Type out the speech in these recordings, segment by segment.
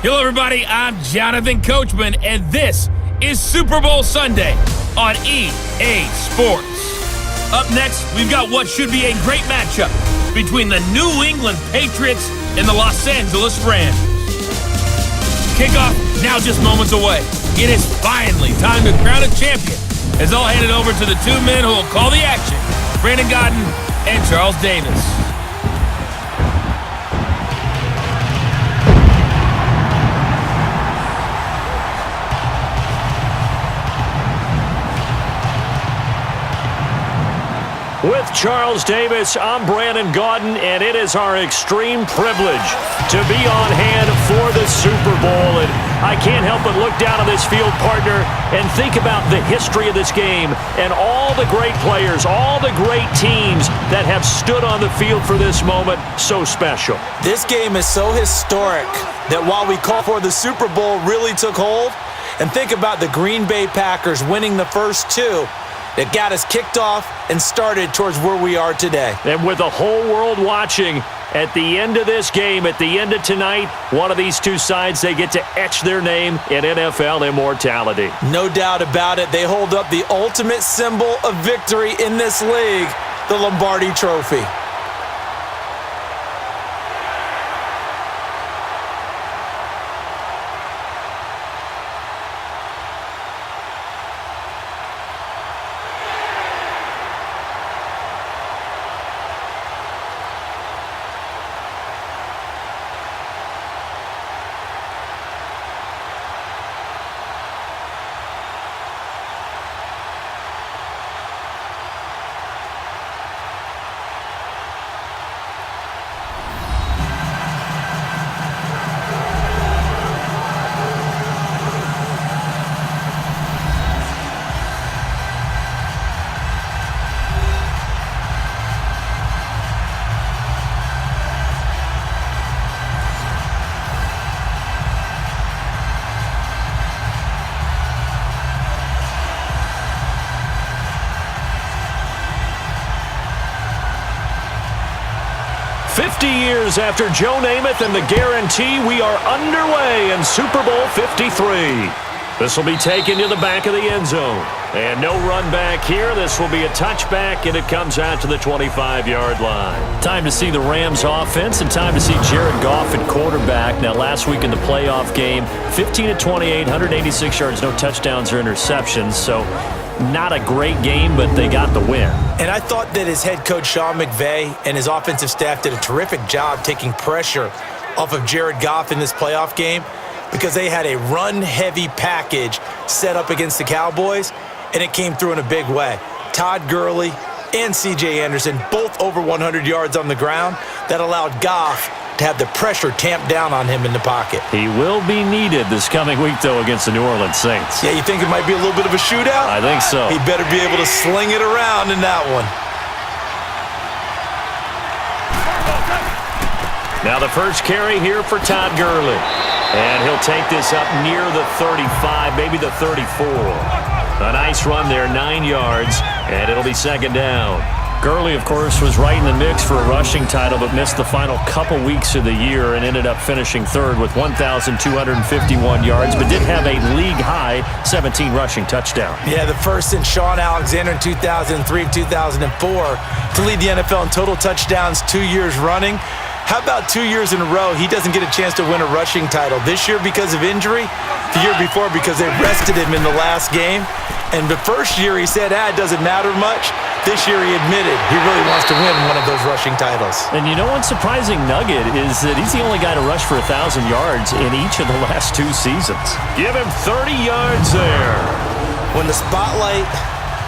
Hello, everybody. I'm Jonathan Coachman, and this is Super Bowl Sunday on EA Sports. Up next, we've got what should be a great matchup between the New England Patriots and the Los Angeles Rams. Kickoff now just moments away. It is finally time to crown a champion, as I'll hand it over to the two men who will call the action, Brandon Godden and Charles Davis. With Charles Davis, I'm Brandon Godden, and it is our extreme privilege to be on hand for the Super Bowl. And I can't help but look down on this field, partner, and think about the history of this game and all the great players, all the great teams that have stood on the field for this moment. So special. This game is so historic that while we call for the Super Bowl really took hold, and think about the Green Bay Packers winning the first two, it got us kicked off and started towards where we are today. And with the whole world watching, at the end of this game, at the end of tonight, one of these two sides, they get to etch their name in NFL immortality. No doubt about it. They hold up the ultimate symbol of victory in this league, the Lombardi Trophy. Years after Joe Namath and the guarantee, we are underway in Super Bowl 53. This will be taken to the back of the end zone. And no run back here. This will be a touchback, and it comes out to the 25-yard line. Time to see the Rams offense and time to see Jared Goff at quarterback. Now, last week in the playoff game, 15-28, 186 yards, no touchdowns or interceptions. So not a great game, but they got the win. And I thought that his head coach, Sean McVay, and his offensive staff did a terrific job taking pressure off of Jared Goff in this playoff game because they had a run-heavy package set up against the Cowboys, and it came through in a big way. Todd Gurley and C.J. Anderson both over 100 yards on the ground. That allowed Goff to have the pressure tamped down on him in the pocket. He will be needed this coming week, though, against the New Orleans Saints. Yeah, you think it might be a little bit of a shootout? I think so. He better be able to sling it around in that one. Now the first carry here for Todd Gurley. And he'll take this up near the 35, maybe the 34. A nice run there, 9 yards, and it'll be second down. Gurley, of course, was right in the mix for a rushing title, but missed the final couple weeks of the year and ended up finishing third with 1,251 yards, but did have a league-high 17 rushing touchdowns. Yeah, the first since Sean Alexander in 2003 and 2004 to lead the NFL in total touchdowns 2 years running. How about 2 years in a row he doesn't get a chance to win a rushing title? This year because of injury, the year before because they rested him in the last game. And the first year he said, it doesn't matter much. This year he admitted he really wants to win one of those rushing titles. And you know one surprising nugget is that he's the only guy to rush for 1,000 yards in each of the last 2 seasons. Give him 30 yards there. When the spotlight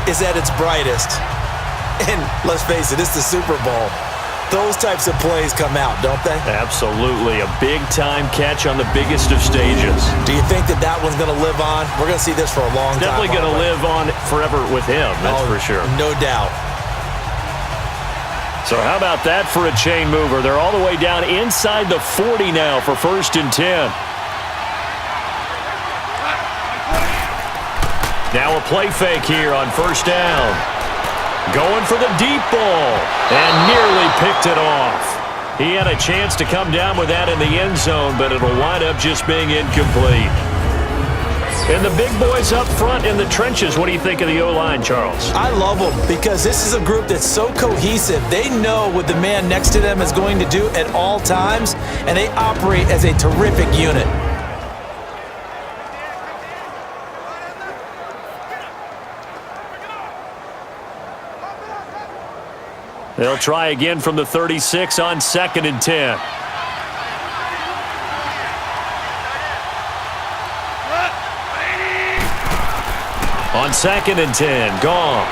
is at its brightest, and let's face it, it's the Super Bowl, those types of plays come out, don't they? Absolutely. A big-time catch on the biggest of stages. Do you think that that one's going to live on? We're going to see this for a long time. Definitely going to live on forever with him, that's for sure. No doubt. So how about that for a chain mover? They're all the way down inside the 40 now for 1st and 10. Now a play fake here on 1st down. Going for the deep ball, and nearly picked it off. He had a chance to come down with that in the end zone, but it'll wind up just being incomplete. And the big boys up front in the trenches, what do you think of the O-line, Charles? I love them because this is a group that's so cohesive. They know what the man next to them is going to do at all times, and they operate as a terrific unit. They'll try again from the 36 on 2nd and 10. On 2nd and 10, Goff.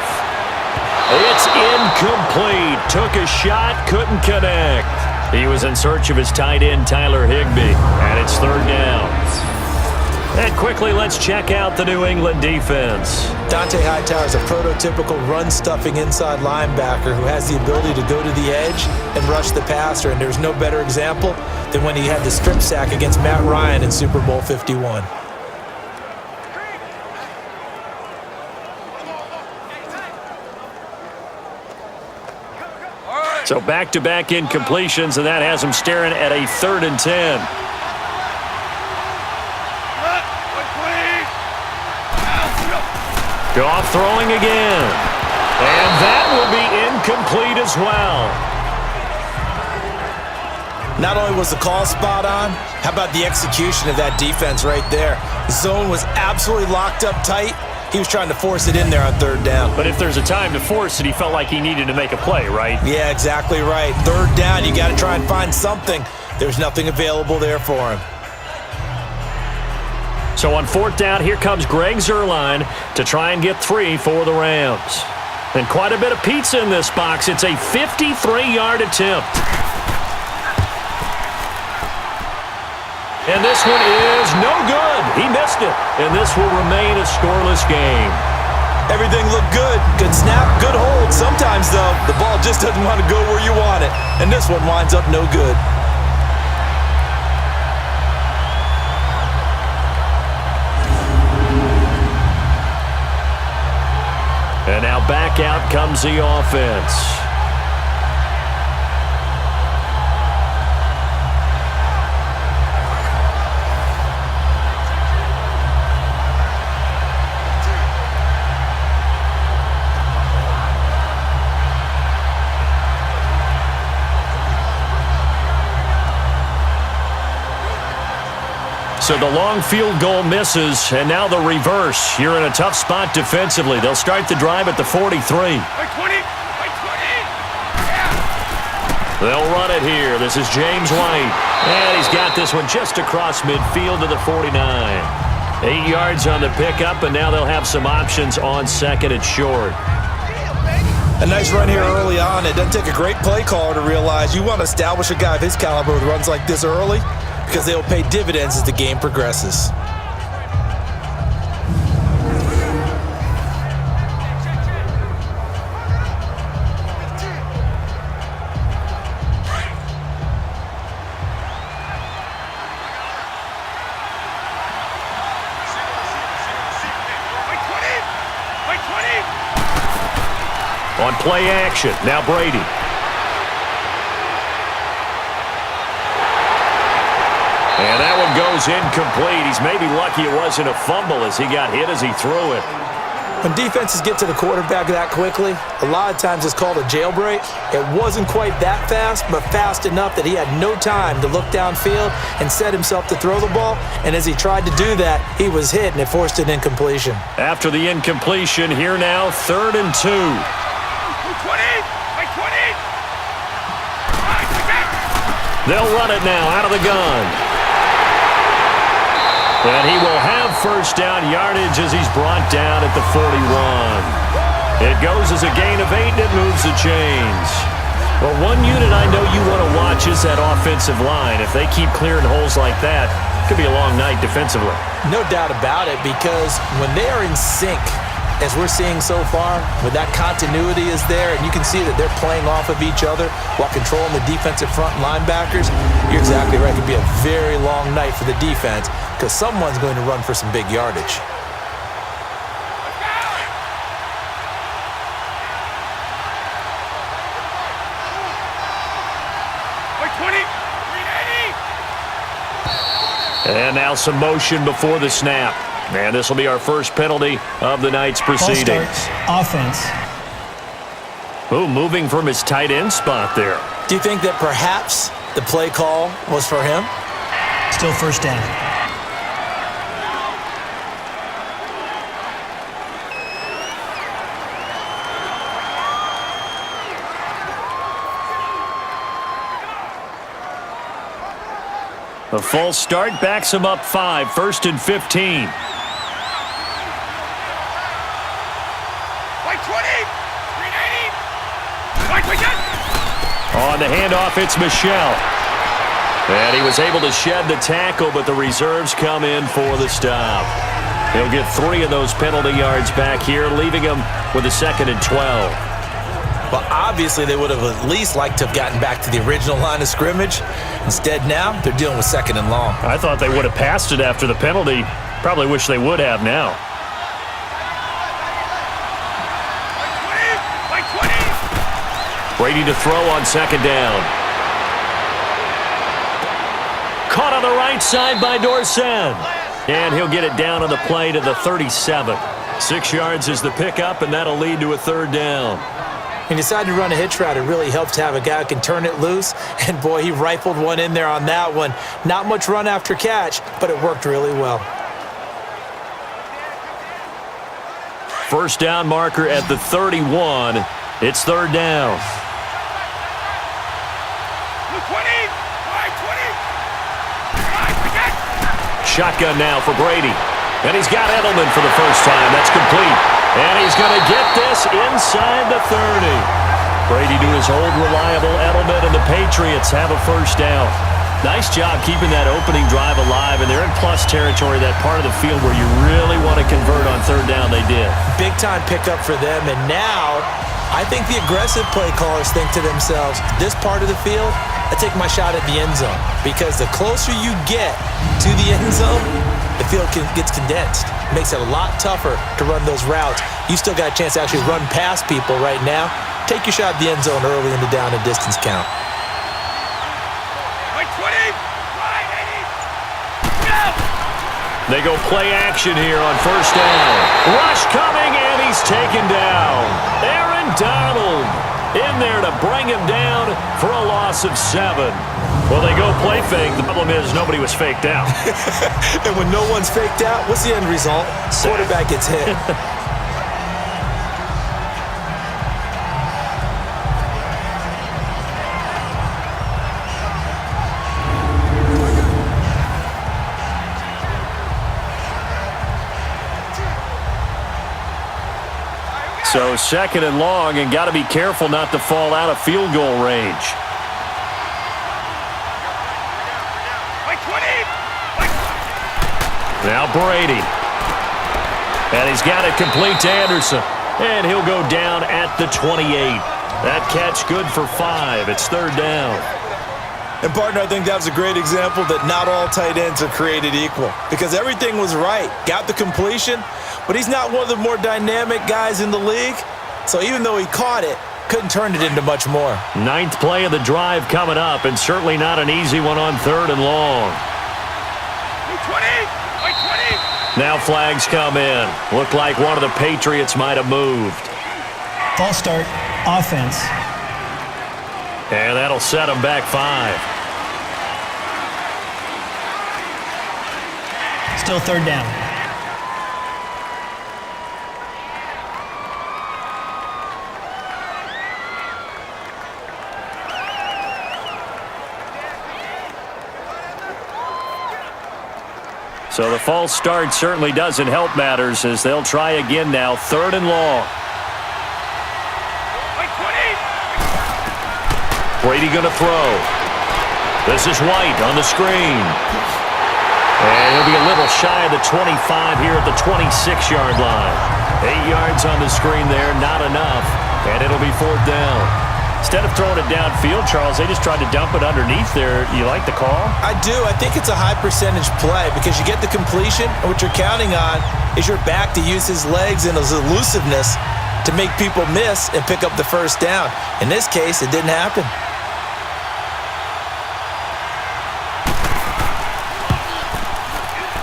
It's incomplete. Took a shot, couldn't connect. He was in search of his tight end, Tyler Higbee, and it's 3rd down. And quickly, let's check out the New England defense. Dante Hightower is a prototypical run-stuffing inside linebacker who has the ability to go to the edge and rush the passer, and there's no better example than when he had the strip sack against Matt Ryan in Super Bowl 51. So back-to-back incompletions, and that has him staring at a 3rd and 10. Goff throwing again. And that will be incomplete as well. Not only was the call spot on, how about the execution of that defense right there? The zone was absolutely locked up tight. He was trying to force it in there on 3rd down. But if there's a time to force it, he felt like he needed to make a play, right? Yeah, exactly right. 3rd down, you got to try and find something. There's nothing available there for him. So on 4th down, here comes Greg Zuerlein to try and get 3 for the Rams. And quite a bit of pizza in this box. It's a 53-yard attempt. And this one is no good. He missed it. And this will remain a scoreless game. Everything looked good. Good snap, good hold. Sometimes, though, the ball just doesn't want to go where you want it. And this one winds up no good. And now back out comes the offense. So the long field goal misses, and now the reverse. You're in a tough spot defensively. They'll start the drive at the 43. They'll run it here. This is James White. And he's got this one just across midfield to the 49. 8 yards on the pickup, and now they'll have some options on 2nd and short. A nice run here early on. It doesn't take a great play caller to realize you want to establish a guy of his caliber with runs like this early, because they will pay dividends as the game progresses. On play action, now Brady. And that one goes incomplete. He's maybe lucky it wasn't a fumble as he got hit as he threw it. When defenses get to the quarterback that quickly, a lot of times it's called a jailbreak. It wasn't quite that fast, but fast enough that he had no time to look downfield and set himself to throw the ball. And as he tried to do that, he was hit, and it forced an incompletion. After the incompletion, here now, 3rd and 2. They'll run it now out of the gun. And he will have 1st down yardage as he's brought down at the 41. It goes as a gain of 8, and it moves the chains. Well, one unit I know you want to watch is that offensive line. If they keep clearing holes like that, it could be a long night defensively. No doubt about it, because when they are in sync, as we're seeing so far, when that continuity is there and you can see that they're playing off of each other while controlling the defensive front linebackers, you're exactly right. It could be a very long night for the defense because someone's going to run for some big yardage. And now some motion before the snap. And this will be our first penalty of the night's proceedings. Offense. Ooh, moving from his tight end spot there. Do you think that perhaps the play call was for him? Still first down. A false start backs him up 5, 1st and 15. On the handoff, it's Michel. And he was able to shed the tackle, but the reserves come in for the stop. He'll get 3 of those penalty yards back here, leaving him with a 2nd and 12. Well, obviously, they would have at least liked to have gotten back to the original line of scrimmage. Instead, now, they're dealing with 2nd and long. I thought they would have passed it after the penalty. Probably wish they would have now. Brady to throw on 2nd down. Caught on the right side by Dorsett. And he'll get it down on the play to the 37. 6 yards is the pickup, and that'll lead to a 3rd down. He decided to run a hitch route. It really helps to have a guy who can turn it loose. And, boy, he rifled one in there on that one. Not much run after catch, but it worked really well. First down marker at the 31. It's 3rd down. Shotgun now for Brady. And he's got Edelman for the first time. That's complete. And he's going to get this inside the 30. Brady to his old reliable Edelman, and the Patriots have a first down. Nice job keeping that opening drive alive, and they're in plus territory, that part of the field where you really want to convert on 3rd down. They did. Big-time pickup for them, and now I think the aggressive play callers think to themselves, this part of the field, I take my shot at the end zone, because the closer you get to the end zone, the field gets condensed. It makes it a lot tougher to run those routes. You still got a chance to actually run past people right now. Take your shot at the end zone early in the down and distance count. They go play action here on 1st down. Rush coming, and he's taken down. Aaron Donald in there to bring him down for a loss of 7. Well, they go play fake. The problem is nobody was faked out. And when no one's faked out, what's the end result? Quarterback gets hit. So 2nd and long, and got to be careful not to fall out of field goal range. Now Brady. And he's got it complete to Anderson. And he'll go down at the 28. That catch good for 5. It's 3rd down. And, partner, I think that was a great example that not all tight ends are created equal, because everything was right. Got the completion, but he's not one of the more dynamic guys in the league. So even though he caught it, couldn't turn it into much more. 9th play of the drive coming up, and certainly not an easy one on 3rd and long. Now flags come in. Looked like one of the Patriots might have moved. False start. Offense. And that'll set them back 5. Still 3rd down. So the false start certainly doesn't help matters, as they'll try again now. 3rd and long. Brady going to throw. This is White on the screen. And he'll be a little shy of the 25 here at the 26-yard line. 8 yards on the screen there, not enough. And it'll be 4th down. Instead of throwing it downfield, Charles, they just tried to dump it underneath there. You like the call? I do. I think it's a high percentage play, because you get the completion, and what you're counting on is your back to use his legs and his elusiveness to make people miss and pick up the first down. In this case, it didn't happen.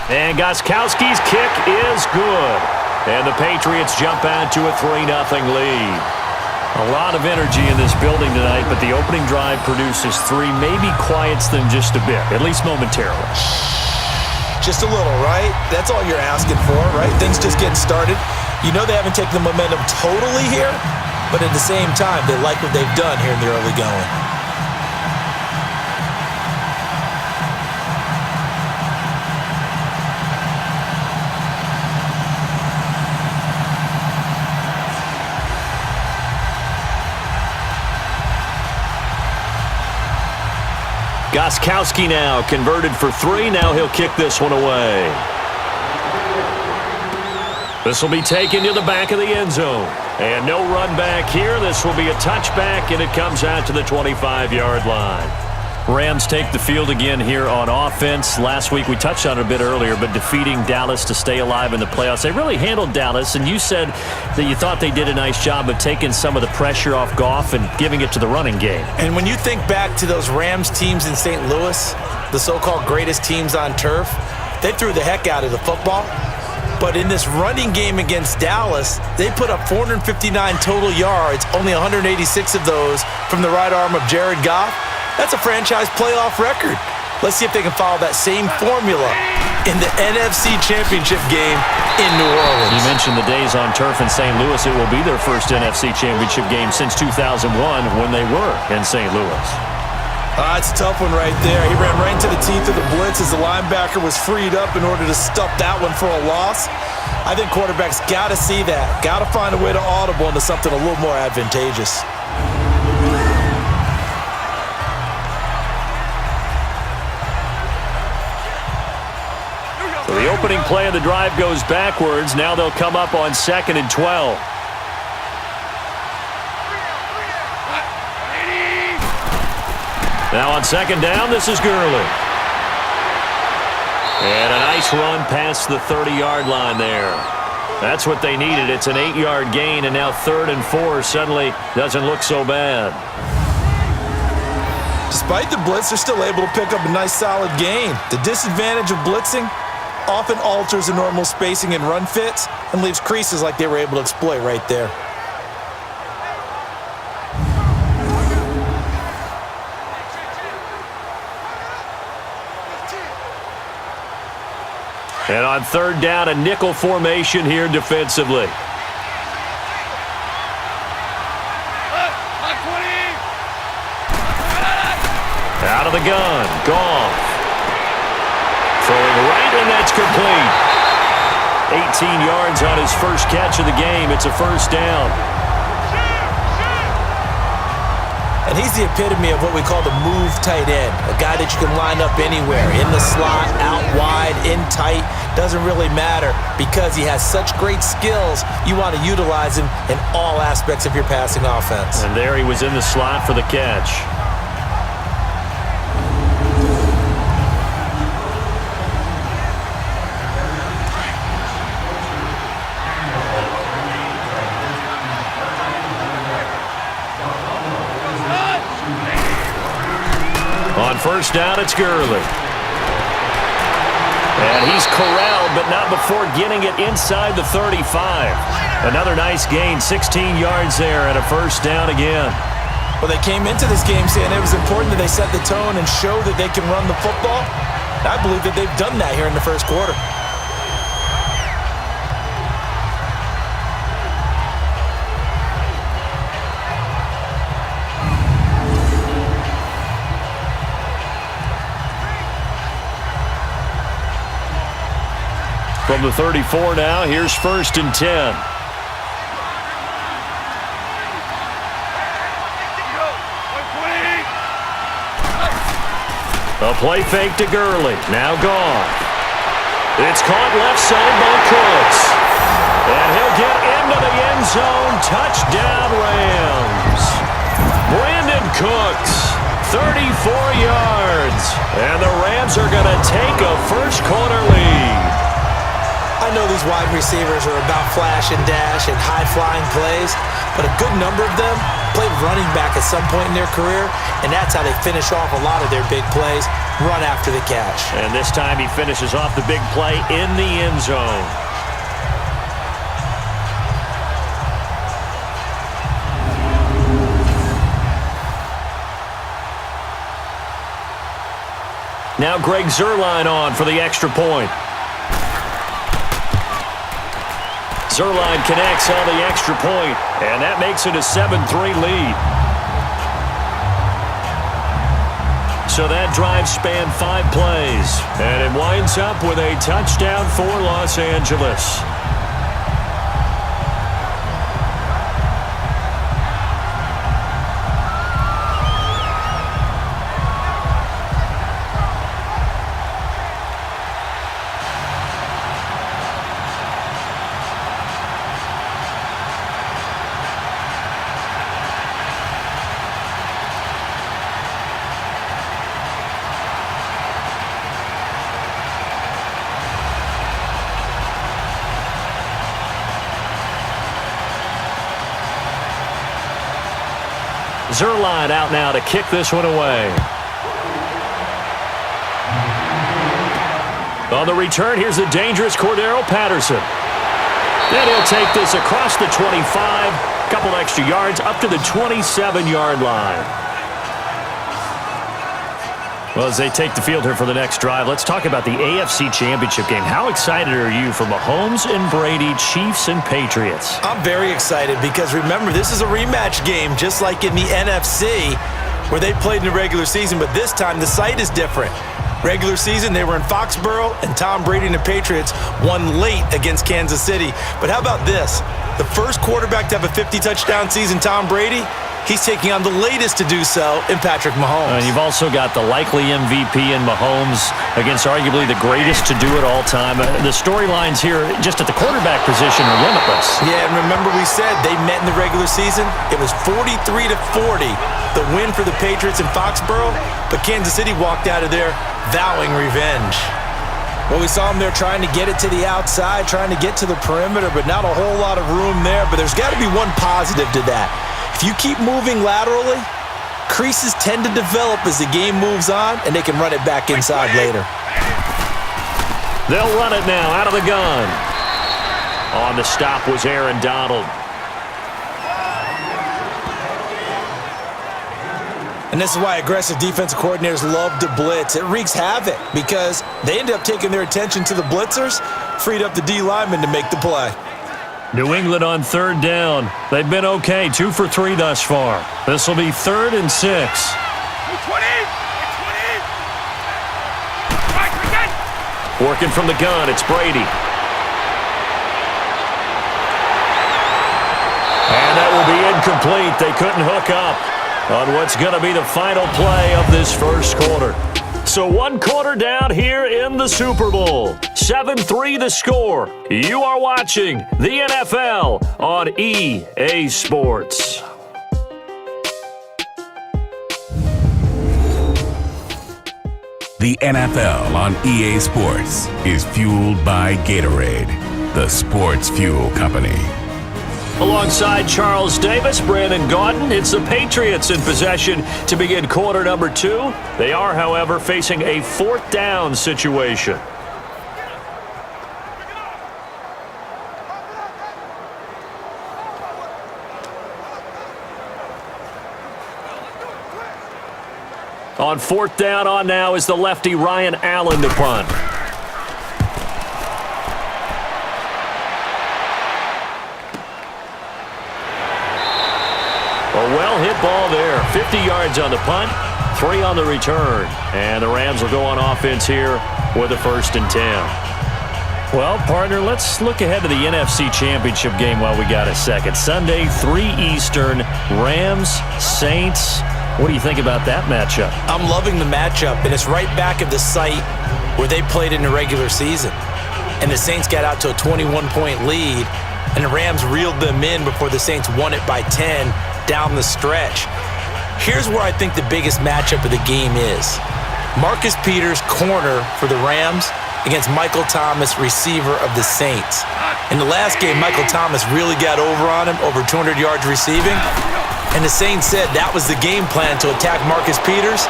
And Gostkowski's kick is good. And the Patriots jump out to a 3-0 lead. A lot of energy in this building tonight, but the opening drive produces 3, maybe quiets them just a bit, at least momentarily. Just a little, right? That's all you're asking for, right? Things just getting started. You know they haven't taken the momentum totally here, but at the same time, they like what they've done here in the early going. Gostkowski now converted for 3. Now he'll kick this one away. This will be taken to the back of the end zone. And no run back here. This will be a touchback, and it comes out to the 25-yard line. Rams take the field again here on offense. Last week we touched on it a bit earlier, but defeating Dallas to stay alive in the playoffs. They really handled Dallas, and you said that you thought they did a nice job of taking some of the pressure off Goff and giving it to the running game. And when you think back to those Rams teams in St. Louis, the so-called greatest teams on turf, they threw the heck out of the football. But in this running game against Dallas, they put up 459 total yards, only 186 of those from the right arm of Jared Goff. That's a franchise playoff record. Let's see if they can follow that same formula in the NFC Championship game in New Orleans. You mentioned the days on turf in St. Louis. It will be their first NFC Championship game since 2001 when they were in St. Louis. It's a tough one right there. He ran right into the teeth of the blitz as the linebacker was freed up in order to stuff that one for a loss. I think quarterbacks got to see that. Got to find a way to audible into something a little more advantageous. So the opening play of the drive goes backwards. Now they'll come up on 2nd and 12. Now on 2nd down, this is Gurley. And a nice run past the 30-yard line there. That's what they needed. It's an 8-yard gain, and now 3rd and 4 suddenly doesn't look so bad. Despite the blitz, they're still able to pick up a nice solid gain. The disadvantage of blitzing often alters the normal spacing and run fits and leaves creases like they were able to exploit right there. And on 3rd down, a nickel formation here defensively. Out of the gun, Goff. Throwing right, and that's complete. 18 yards on his first catch of the game. It's a 1st down. And he's the epitome of what we call the move tight end, a guy that you can line up anywhere, in the slot, out wide, in tight, doesn't really matter because he has such great skills. You want to utilize him in all aspects of your passing offense. And there he was in the slot for the catch. On 1st down, it's Gurley. And he's corralled, but not before getting it inside the 35. Another nice gain, 16 yards there, and a 1st down again. Well, they came into this game saying it was important that they set the tone and show that they can run the football. I believe that they've done that here in the 1st quarter. From the 34 now, here's 1st and 10. A play fake to Gurley. Now gone. It's caught left side by Cooks. And he'll get into the end zone. Touchdown, Rams. Brandon Cooks, 34 yards. And the Rams are going to take a 1st quarter lead. I know these these wide receivers are about flash and dash and high-flying plays, but a good number of them played running back at some point in their career, and that's how they finish off a lot of their big plays, run after the catch. And this time he finishes off the big play in the end zone. Now Greg Zuerlein on for the extra point. Zuerlein connects on the extra point, and that makes it a 7-3 lead. So that drive spanned 5 plays, and it winds up with a touchdown for Los Angeles. Zuerlein out now to kick this one away. On the return, here's the dangerous Cordero Patterson. And he'll take this across the 25, couple extra yards up to the 27-yard line. Well, as they take the field here for the next drive, let's talk about the AFC Championship game. How excited are you for Mahomes and Brady, Chiefs and Patriots? I'm very excited because, remember, this is a rematch game, just like in the NFC, where they played in the regular season, but this time the site is different. Regular season, they were in Foxborough, and Tom Brady and the Patriots won late against Kansas City. But how about this? The first quarterback to have a 50-touchdown season, Tom Brady, he's taking on the latest to do so in Patrick Mahomes. And you've also got the likely MVP in Mahomes against arguably the greatest to do it all time. The storylines here just at the quarterback position are limitless. Yeah, and remember we said they met in the regular season? It was 43-40, the win for the Patriots in Foxborough, but Kansas City walked out of there vowing revenge. Well, we saw them there trying to get it to the outside, trying to get to the perimeter, but not a whole lot of room there. But there's got to be one positive to that. If you keep moving laterally, creases tend to develop as the game moves on, and they can run it back inside later. They'll run it now out of the gun. On the stop was Aaron Donald. And this is why aggressive defensive coordinators love to blitz. It wreaks havoc because they end up taking their attention to the blitzers, freed up the D linemen to make the play. New England on third down. They've been okay, 2 for 3 thus far. This will be 3rd and 6. Working from the gun, it's Brady. And that will be incomplete. They couldn't hook up on what's going to be the final play of this first quarter. So 1 quarter down here in the Super Bowl. 7-3 the score. You are watching the NFL on EA Sports. The NFL on EA Sports is fueled by Gatorade, the sports fuel company. Alongside Charles Davis, Brandon Gaudin, it's the Patriots in possession to begin quarter number 2. They are, however, facing a 4th down situation. On 4th down on now is the lefty Ryan Allen to punt. A well-hit ball there. 50 yards on the punt, 3 on the return. And the Rams will go on offense here with a 1st and 10. Well, partner, let's look ahead to the NFC Championship game while we got a second. Sunday, 3 Eastern, Rams, Saints. What do you think about that matchup? I'm loving the matchup, and it's right back at the site where they played in the regular season. And the Saints got out to a 21-point lead, and the Rams reeled them in before the Saints won it by 10 down the stretch. Here's where I think the biggest matchup of the game is. Marcus Peters, corner for the Rams, against Michael Thomas, receiver of the Saints. In the last game, Michael Thomas really got over on him, over 200 yards receiving. And the Saints said that was the game plan, to attack Marcus Peters.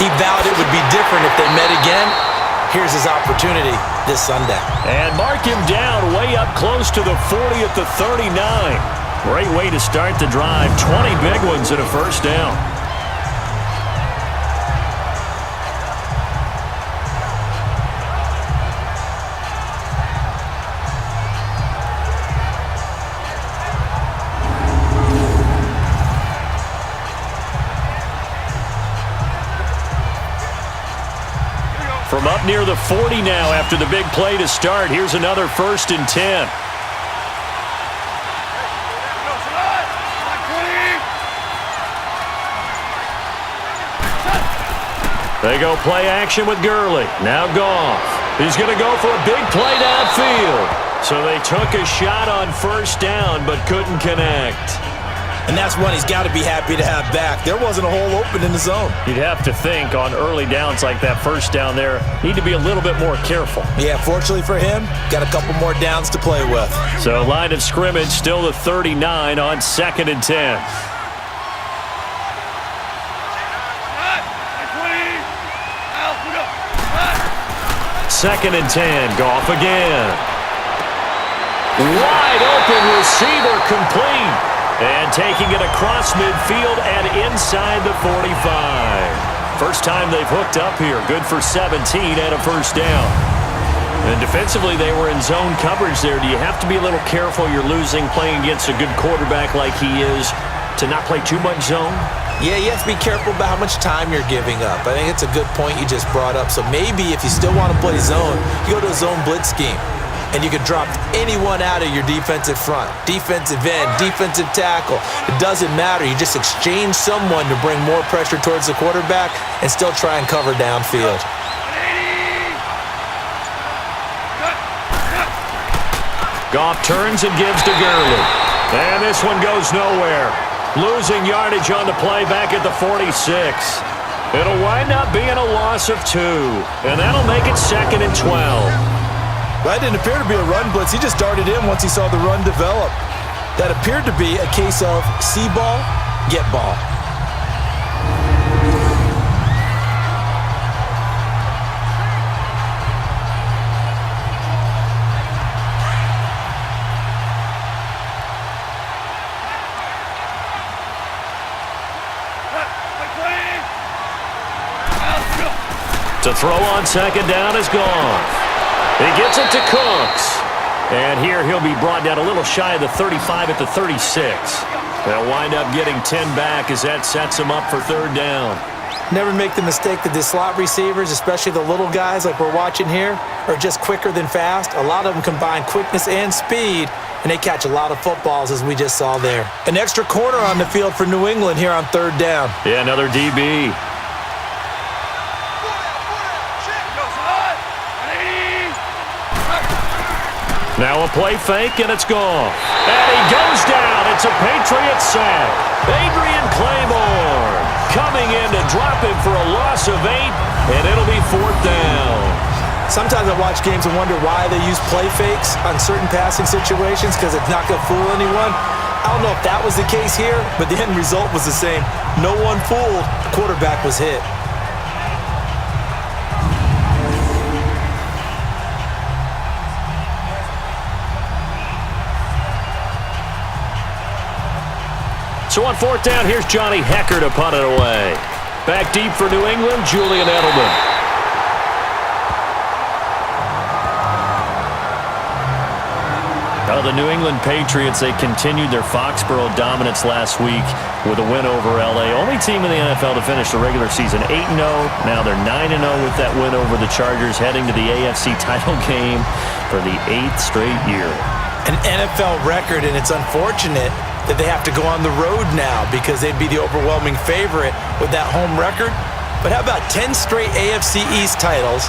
He vowed it would be different if they met again. Here's his opportunity this Sunday. And mark him down way up close to the 40 at the 39. Great way to start the drive. 20 big ones and a first down. From up near the 40 now after the big play to start. Here's another 1st and 10. They go play action with Gurley. Now Goff. He's going to go for a big play downfield. So they took a shot on 1st down but couldn't connect. And that's one he's got to be happy to have back. There wasn't a hole open in the zone. You'd have to think on early downs like that 1st down there, need to be a little bit more careful. Yeah, fortunately for him, got a couple more downs to play with. So line of scrimmage still the 39 on 2nd and 10. Second and 10, Goff again. Wide open receiver, complete. And taking it across midfield and inside the 45. First time they've hooked up here. Good for 17 and a 1st down. And defensively, they were in zone coverage there. Do you have to be a little careful? You're losing playing against a good quarterback like he is to not play too much zone? Yeah, you have to be careful about how much time you're giving up. I think it's a good point you just brought up. So maybe if you still want to play zone, you go to a zone blitz scheme. And you can drop anyone out of your defensive front. Defensive end, defensive tackle. It doesn't matter. You just exchange someone to bring more pressure towards the quarterback and still try and cover downfield. Goff turns and gives to Gurley. And this one goes nowhere. Losing yardage on the play back at the 46. It'll wind up being a loss of 2. And that'll make it 2nd and 12. That didn't appear to be a run blitz. He just darted in once he saw the run develop. That appeared to be a case of see ball, get ball. To throw on 2nd down is Goff. He gets it to Cooks. And here he'll be brought down a little shy of the 35 at the 36. They'll wind up getting 10 back as that sets him up for 3rd down. Never make the mistake that the slot receivers, especially the little guys like we're watching here, are just quicker than fast. A lot of them combine quickness and speed, and they catch a lot of footballs, as we just saw there. An extra corner on the field for New England here on 3rd down. Yeah, another DB. Now a play fake, and it's gone. And he goes down. It's a Patriots sack. Adrian Claymore coming in to drop him for a loss of 8, and it'll be 4th down. Sometimes I watch games and wonder why they use play fakes on certain passing situations, because it's not going to fool anyone. I don't know if that was the case here, but the end result was the same. No one fooled. The quarterback was hit. So on 4th down, here's Johnny Hecker to punt it away. Back deep for New England, Julian Edelman. Now the New England Patriots, they continued their Foxborough dominance last week with a win over L.A. Only team in the NFL to finish the regular season 8-0. Now they're 9-0 with that win over the Chargers, heading to the AFC title game for the 8th straight year. An NFL record, and it's unfortunate that they have to go on the road now because they'd be the overwhelming favorite with that home record. But how about 10 straight AFC East titles,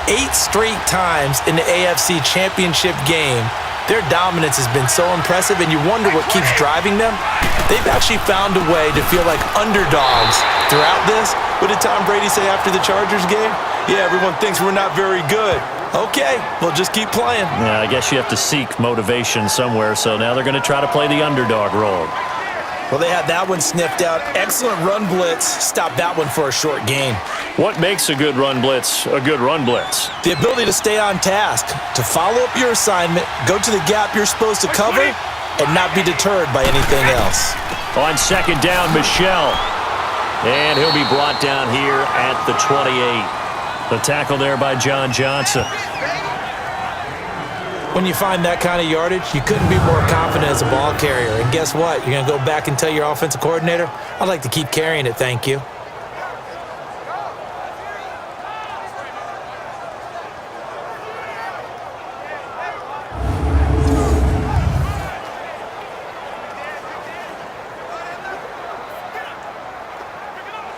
8 straight times in the AFC Championship game? Their dominance has been so impressive, and you wonder what keeps driving them. They've actually found a way to feel like underdogs throughout this, What did Tom Brady say after the Chargers game? Yeah, everyone thinks we're not very good. Okay, well, just keep playing. Yeah, I guess you have to seek motivation somewhere, so now they're going to try to play the underdog role. Well, they had that one sniffed out. Excellent run blitz. Stop that one for a short gain. What makes a good run blitz a good run blitz? The ability to stay on task, to follow up your assignment, go to the gap you're supposed to cover, and not be deterred by anything else. On second down, Michel. And he'll be brought down here at the 28. The tackle there by John Johnson. When you find that kind of yardage, you couldn't be more confident as a ball carrier. And guess what? You're going to go back and tell your offensive coordinator, I'd like to keep carrying it, thank you.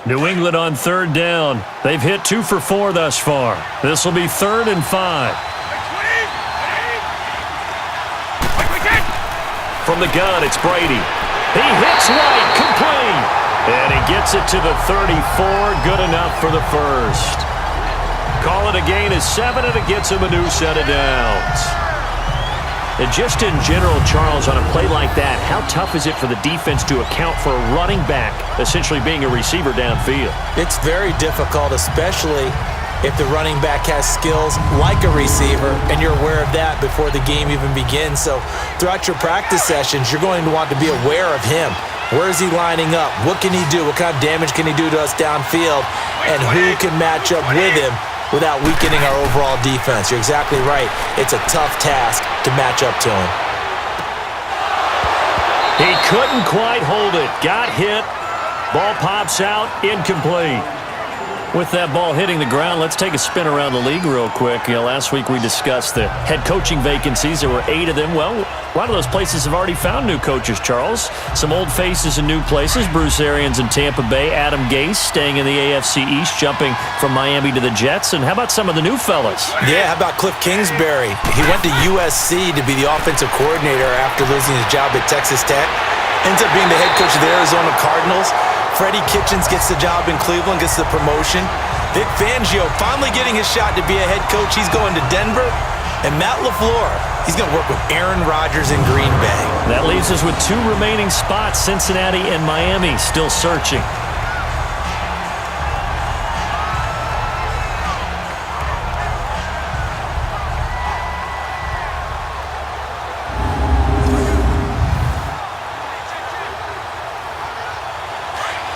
New England on third down. They've hit 2 for 4 thus far. This will be 3rd and 5. From the gun, it's Brady. He hits right, complete. And he gets it to the 34, good enough for the first. Call it a gain of 7, and it gets him a new set of downs. And just in general, Charles, on a play like that, how tough is it for the defense to account for a running back essentially being a receiver downfield? It's very difficult, especially if the running back has skills like a receiver, and you're aware of that before the game even begins. So throughout your practice sessions, you're going to want to be aware of him. Where is he lining up? What can he do? What kind of damage can he do to us downfield? And who can match up with him without weakening our overall defense? You're exactly right. It's a tough task to match up to him. He couldn't quite hold it. Got hit. Ball pops out. Incomplete. With that ball hitting the ground, let's take a spin around the league real quick. Last week we discussed the head coaching vacancies. There were 8 of them. Well, a lot of those places have already found new coaches, Charles. Some old faces in new places. Bruce Arians in Tampa Bay. Adam Gase staying in the AFC East, jumping from Miami to the Jets. And how about some of the new fellas? Yeah, how about Cliff Kingsbury? He went to USC to be the offensive coordinator after losing his job at Texas Tech. Ends up being the head coach of the Arizona Cardinals. Freddie Kitchens gets the job in Cleveland, gets the promotion. Vic Fangio finally getting his shot to be a head coach. He's going to Denver. And Matt LaFleur, he's going to work with Aaron Rodgers in Green Bay. That leaves us with 2 remaining spots, Cincinnati and Miami, still searching.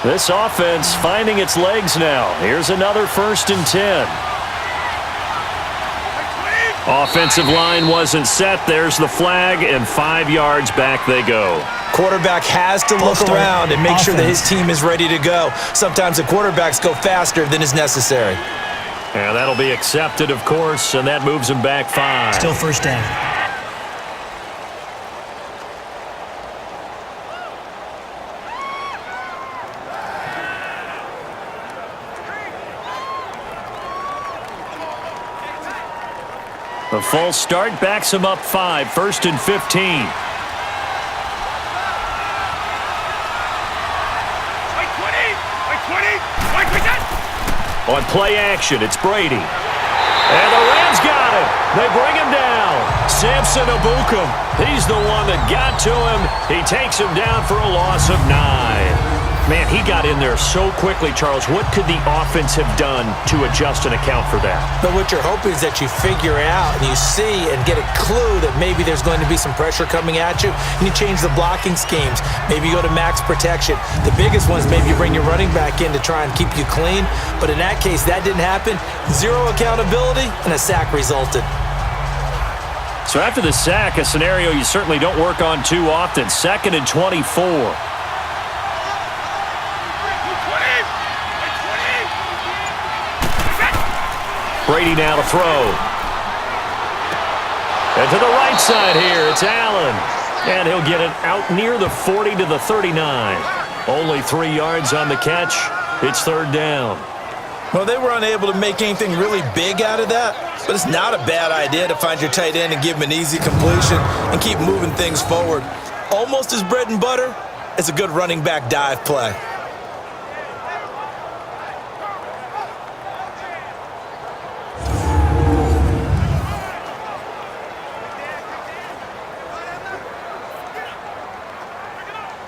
This offense finding its legs now. Here's another 1st and 10. Offensive line wasn't set. There's the flag, and 5 yards back they go. Quarterback has to look around and make sure that his team is ready to go. Sometimes the quarterbacks go faster than is necessary. And that'll be accepted, of course, and that moves him back 5. Still first down. The false start backs him up 5, 1st and 15. On play action, it's Brady. And the Rams got him. They bring him down. Samson Ebukam, he's the one that got to him. He takes him down for a loss of 9. Man, he got in there so quickly, Charles. What could the offense have done to adjust and account for that? But what you're hoping is that you figure out and you see and get a clue that maybe there's going to be some pressure coming at you, and you change the blocking schemes. Maybe you go to max protection. The biggest one is maybe you bring your running back in to try and keep you clean. But in that case, that didn't happen. 0 accountability, and a sack resulted. So after the sack, a scenario you certainly don't work on too often. 2nd and 24. Brady now to throw. And to the right side here, it's Allen. And he'll get it out near the 40 to the 39. Only 3 yards on the catch. It's 3rd down. Well, they were unable to make anything really big out of that, but it's not a bad idea to find your tight end and give him an easy completion and keep moving things forward. Almost as bread and butter as a good running back dive play.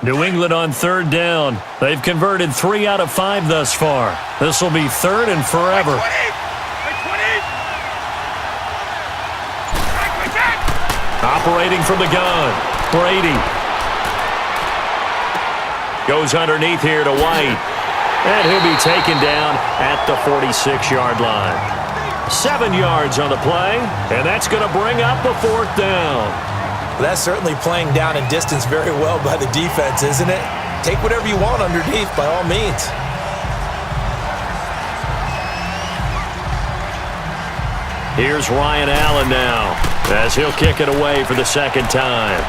New England on third down. They've converted 3 out of 5 thus far. This will be third and forever. Operating from the gun, Brady. Goes underneath here to White. And he'll be taken down at the 46-yard line. 7 yards on the play, and that's going to bring up a 4th down. That's certainly playing down and distance very well by the defense, isn't it? Take whatever you want underneath, by all means. Here's Ryan Allen now, as he'll kick it away for the 2nd time.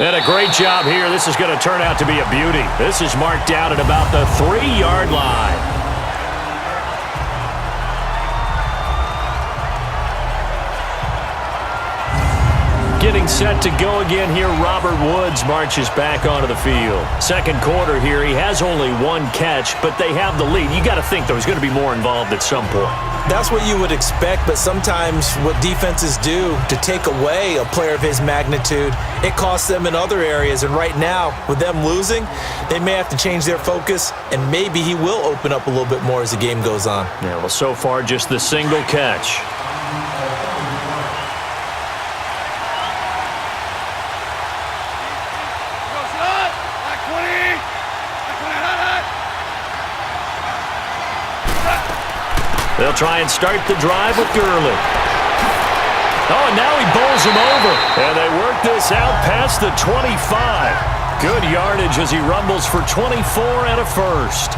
And a great job here. This is going to turn out to be a beauty. This is marked out at about the 3-yard line. Getting set to go again here, Robert Woods marches back onto the field. 2nd quarter here, he has only 1 catch, but they have the lead. You got to think, though, he's going to be more involved at some point. That's what you would expect, but sometimes what defenses do to take away a player of his magnitude, it costs them in other areas. And right now, with them losing, they may have to change their focus, and maybe he will open up a little bit more as the game goes on. Yeah, well, so far, just the single catch. They'll try and start the drive with Gurley. Oh, and now he bowls him over. And they work this out past the 25. Good yardage as he rumbles for 24 and a first.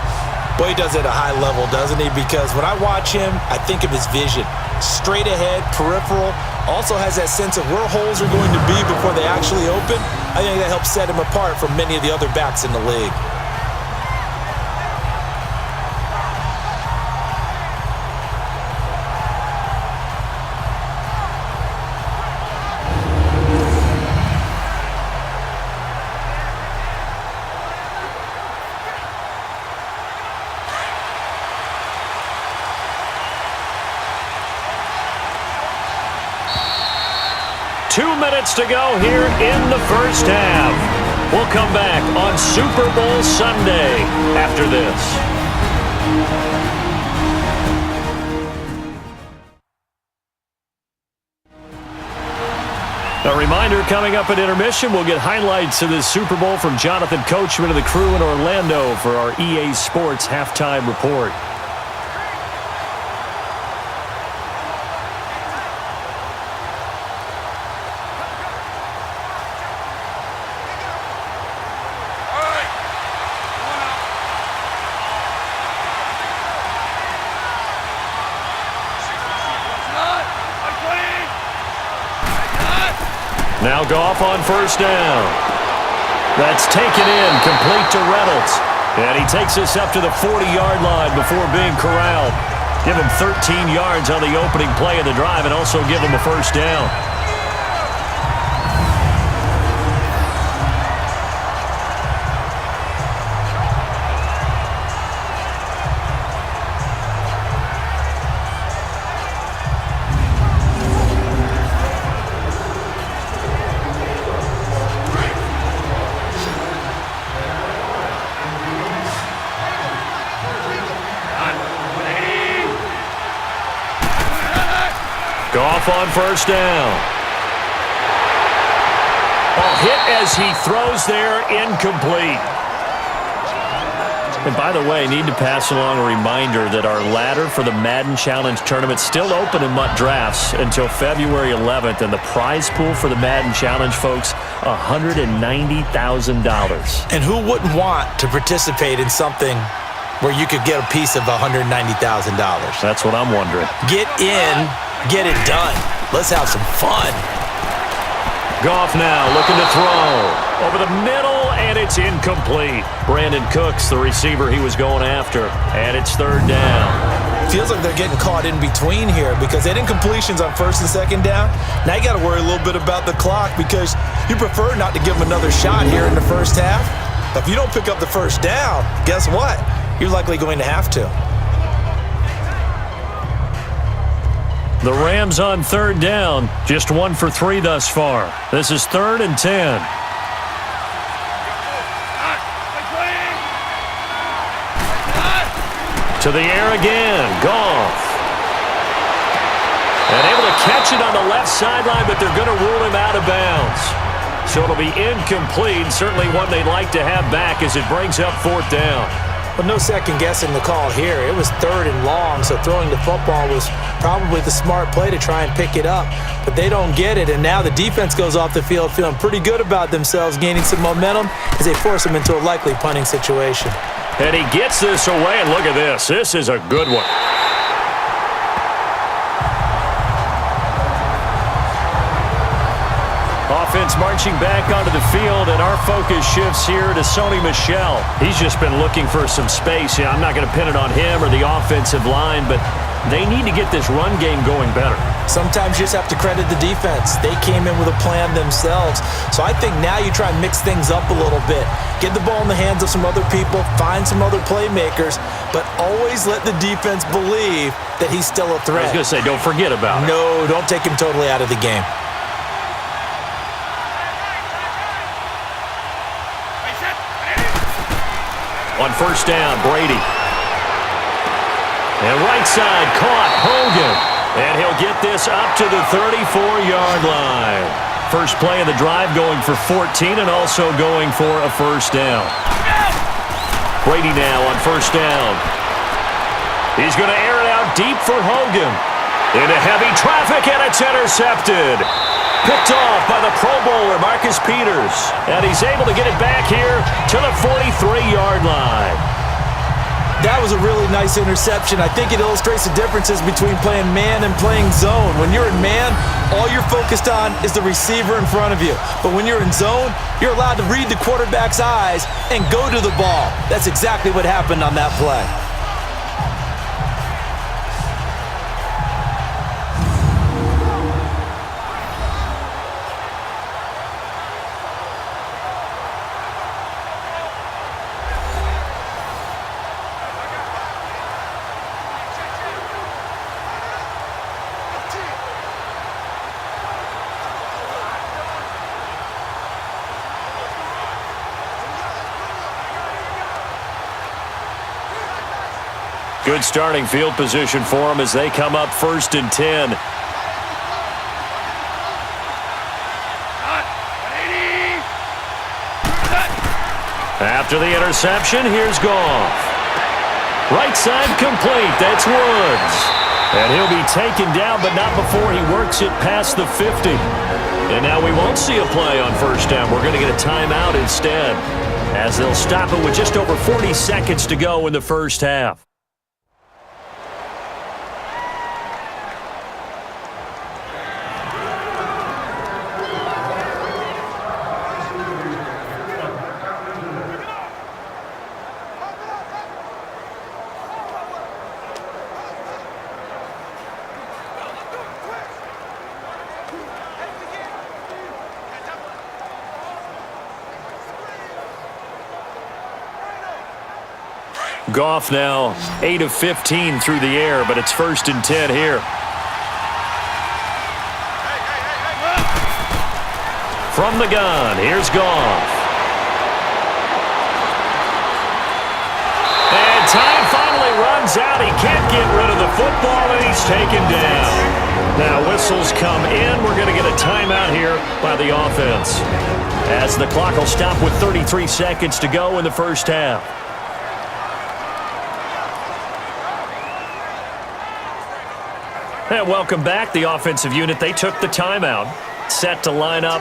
Boy, he does it at a high level, doesn't he? Because when I watch him, I think of his vision. Straight ahead, peripheral. Also has that sense of where holes are going to be before they actually open. I think that helps set him apart from many of the other backs in the league. To go here in the first half. We'll come back on Super Bowl Sunday after this. A reminder, coming up at intermission, we'll get highlights of this Super Bowl from Jonathan Coachman and the crew in Orlando for our EA Sports halftime report. Now Goff on first down. That's taken in, complete to Reynolds. And he takes us up to the 40-yard line before being corralled. Give him 13 yards on the opening play of the drive and also give him a first down. Goff on first down. Oh, hit as he throws there, incomplete. And by the way, I need to pass along a reminder that our ladder for the Madden Challenge Tournament is still open in MUT Drafts until February 11th. And the prize pool for the Madden Challenge, folks, $190,000. And who wouldn't want to participate in something where you could get a piece of $190,000? That's what I'm wondering. Get in, get it done. Let's have some fun. Goff now looking to throw. Over the middle, and it's incomplete. Brandon Cooks, the receiver he was going after. And it's third down. Feels like they're getting caught in between here because they had incompletions on first and second down. Now you got to worry a little bit about the clock because you prefer not to give them another shot here in the first half. But if you don't pick up the first down, guess what? You're likely going to have to. The Rams on third down, just 1 for 3 thus far. This is 3rd and 10. To the air again, Goff. And able to catch it on the left sideline, but they're going to rule him out of bounds. So it'll be incomplete, certainly one they'd like to have back as it brings up 4th down. But no second guessing the call here. It was 3rd and long, so throwing the football was probably the smart play to try and pick it up. But they don't get it, and now the defense goes off the field feeling pretty good about themselves, gaining some momentum as they force them into a likely punting situation. And he gets this away, and look at this. This is a good one. Offense marching back onto the field, and our focus shifts here to Sony Michel. He's just been looking for some space. Yeah, I'm not going to pin it on him or the offensive line, but they need to get this run game going better. Sometimes you just have to credit the defense. They came in with a plan themselves. So I think now you try and mix things up a little bit. Get the ball in the hands of some other people, find some other playmakers, but always let the defense believe that he's still a threat. I was going to say, don't forget about it. No, don't take him totally out of the game. On first down, Brady. And right side caught, Hogan. And he'll get this up to the 34-yard line. First play of the drive going for 14 and also going for a first down. Brady now on first down. He's going to air it out deep for Hogan. Into heavy traffic, and it's intercepted. Picked off by the Pro Bowler, Marcus Peters. And he's able to get it back here to the 43-yard line. That was a really nice interception. I think it illustrates the differences between playing man and playing zone. When you're in man, all you're focused on is the receiver in front of you. But when you're in zone, you're allowed to read the quarterback's eyes and go to the ball. That's exactly what happened on that play. Good starting field position for them as they come up 1st and 10. After the interception, here's Goff. Right side complete. That's Woods. And he'll be taken down, but not before he works it past the 50. And now we won't see a play on first down. We're going to get a timeout instead, as they'll stop it with just over 40 seconds to go in the first half. Goff now 8 of 15 through the air, but it's 1st and 10 here. From the gun, here's Goff. And time finally runs out. He can't get rid of the football, and he's taken down. Now whistles come in. We're going to get a timeout here by the offense, as the clock will stop with 33 seconds to go in the first half. And welcome back. The offensive unit, they took the timeout, set to line up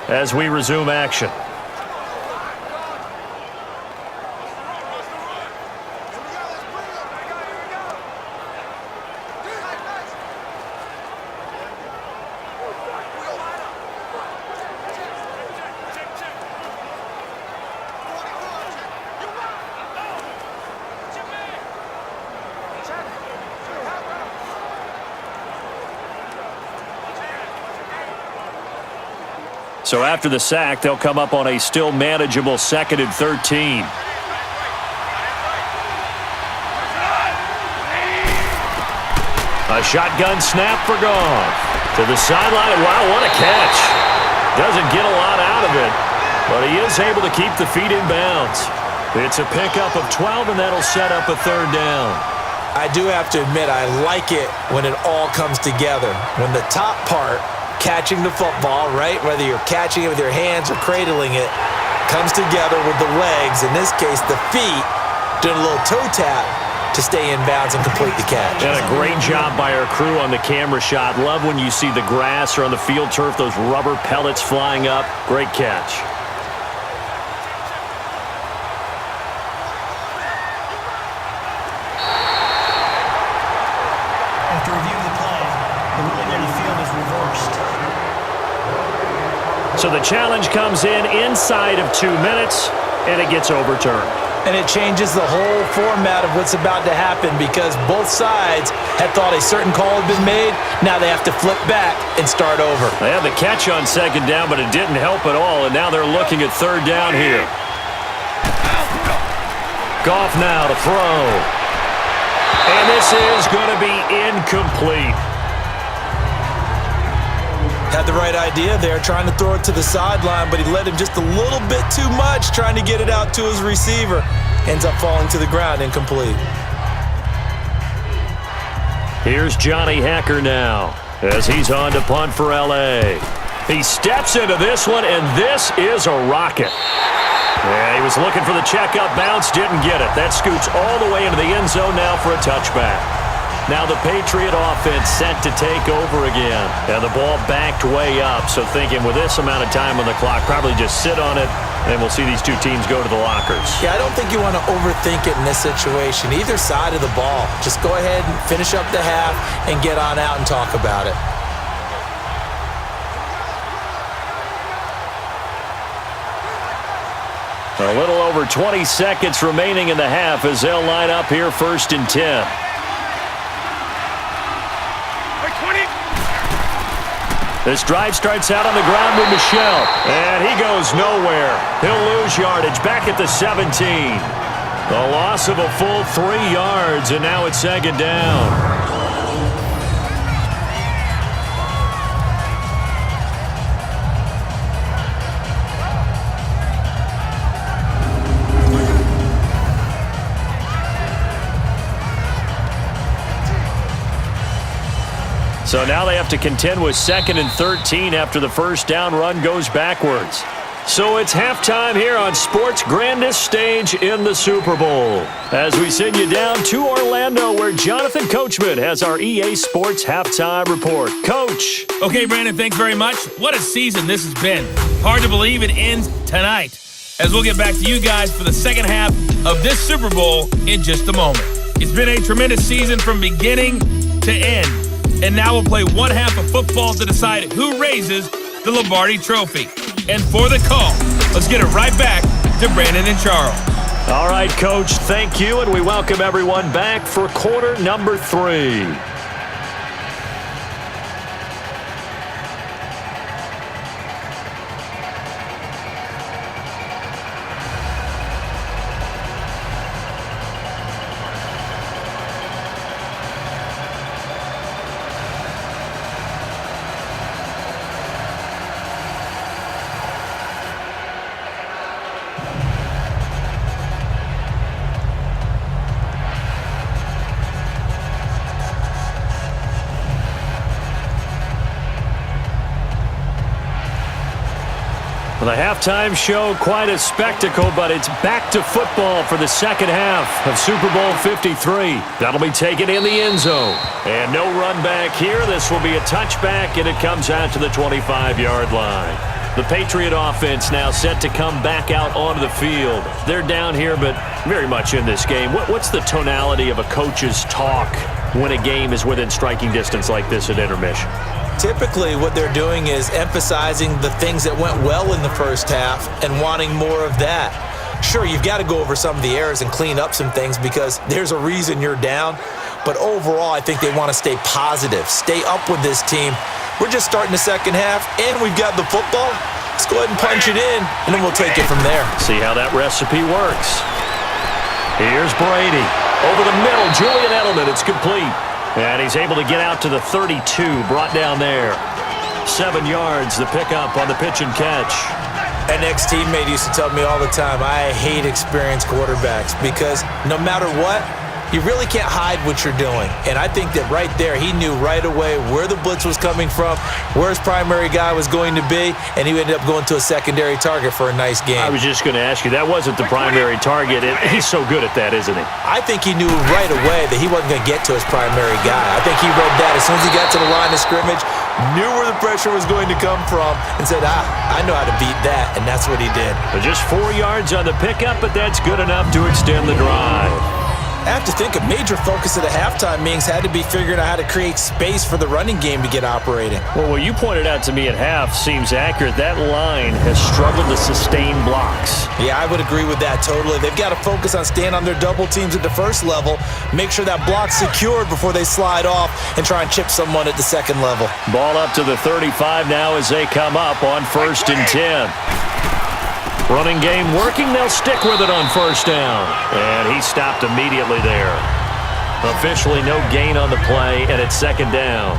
as we resume action. So after the sack, they'll come up on a still manageable 2nd and 13. A shotgun snap for Goff. To the sideline. Wow, what a catch. Doesn't get a lot out of it, but he is able to keep the feet in bounds. It's a pickup of 12, and that'll set up a third down. I do have to admit, I like it when it all comes together. When the top part, catching the football, right, whether you're catching it with your hands or cradling it, comes together with the legs, in this case the feet, doing a little toe tap to stay in bounds and complete the catch. And a great job by our crew on the camera shot. Love when you see the grass or on the field turf, those rubber pellets flying up. Great catch. After reviewing the play, the ruling on the field is reversed. So the challenge comes in inside of 2 minutes, and it gets overturned. And it changes the whole format of what's about to happen because both sides had thought a certain call had been made. Now they have to flip back and start over. They had the catch on second down, but it didn't help at all, and now they're looking at third down here. Goff now to throw. And this is going to be incomplete. Had the right idea there, trying to throw it to the sideline, but he led him just a little bit too much, trying to get it out to his receiver. Ends up falling to the ground, incomplete. Here's Johnny Hacker now as he's on to punt for L.A. He steps into this one, and this is a rocket. Yeah, he was looking for the checkup bounce, didn't get it. That scoots all the way into the end zone now for a touchback. Now the Patriot offense set to take over again. And the ball backed way up, so thinking with this amount of time on the clock, probably just sit on it, and we'll see these two teams go to the lockers. Yeah, I don't think you want to overthink it in this situation. Either side of the ball. Just go ahead and finish up the half and get on out and talk about it. A little over 20 seconds remaining in the half as they'll line up here 1st and 10. This drive starts out on the ground with Michel, and he goes nowhere. He'll lose yardage back at the 17. A loss of a full 3 yards, and now it's 2nd down. So now they have to contend with 2nd and 13 after the first down run goes backwards. So it's halftime here on sports' grandest stage in the Super Bowl. As we send you down to Orlando, where Jonathan Coachman has our EA Sports halftime report. Coach. Okay, Brandon, thanks very much. What a season this has been. Hard to believe it ends tonight, as we'll get back to you guys for the second half of this Super Bowl in just a moment. It's been a tremendous season from beginning to end. And now we'll play one half of football to decide who raises the Lombardi Trophy. And for the call, let's get it right back to Brandon and Charles. All right, Coach, thank you, and we welcome everyone back for quarter number 3. The halftime show, quite a spectacle, but it's back to football for the second half of Super Bowl 53. That'll be taken in the end zone. And no run back here. This will be a touchback, and it comes out to the 25-yard line. The Patriot offense now set to come back out onto the field. They're down here, but very much in this game. What's the tonality of a coach's talk when a game is within striking distance like this at intermission? Typically, what they're doing is emphasizing the things that went well in the first half and wanting more of that. Sure, you've got to go over some of the errors and clean up some things because there's a reason you're down. But overall, I think they want to stay positive, stay up with this team. We're just starting the second half, and we've got the football. Let's go ahead and punch it in, and then we'll take it from there. See how that recipe works. Here's Brady. Over the middle, Julian Edelman. It's complete. And he's able to get out to the 32, brought down there. 7 yards, the pickup on the pitch and catch. An ex-teammate used to tell me all the time, I hate experienced quarterbacks because no matter what, you really can't hide what you're doing. And I think that right there, he knew right away where the blitz was coming from, where his primary guy was going to be, and he ended up going to a secondary target for a nice game. I was just going to ask you, that wasn't the primary target. He's so good at that, isn't he? I think he knew right away that he wasn't going to get to his primary guy. I think he read that as soon as he got to the line of scrimmage, knew where the pressure was going to come from, and said, I know how to beat that, and that's what he did. But just 4 yards on the pickup, but that's good enough to extend the drive. I have to think a major focus of the halftime meetings had to be figuring out how to create space for the running game to get operating. Well, what you pointed out to me at half seems accurate. That line has struggled to sustain blocks. Yeah, I would agree with that totally. They've got to focus on staying on their double teams at the first level, make sure that block's secured before they slide off and try and chip someone at the second level. Ball up to the 35 now as they come up on 1st and 10. Running game working, they'll stick with it on 1st down. And he stopped immediately there. Officially no gain on the play, and it's 2nd down.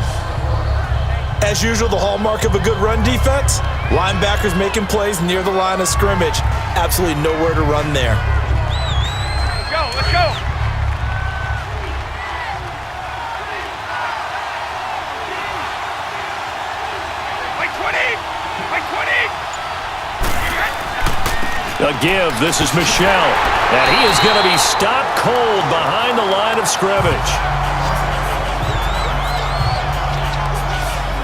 As usual, the hallmark of a good run defense, linebackers making plays near the line of scrimmage. Absolutely nowhere to run there. Let's go, let's go. Like 20, like 20. A give, this is Michel, and he is going to be stopped cold behind the line of scrimmage.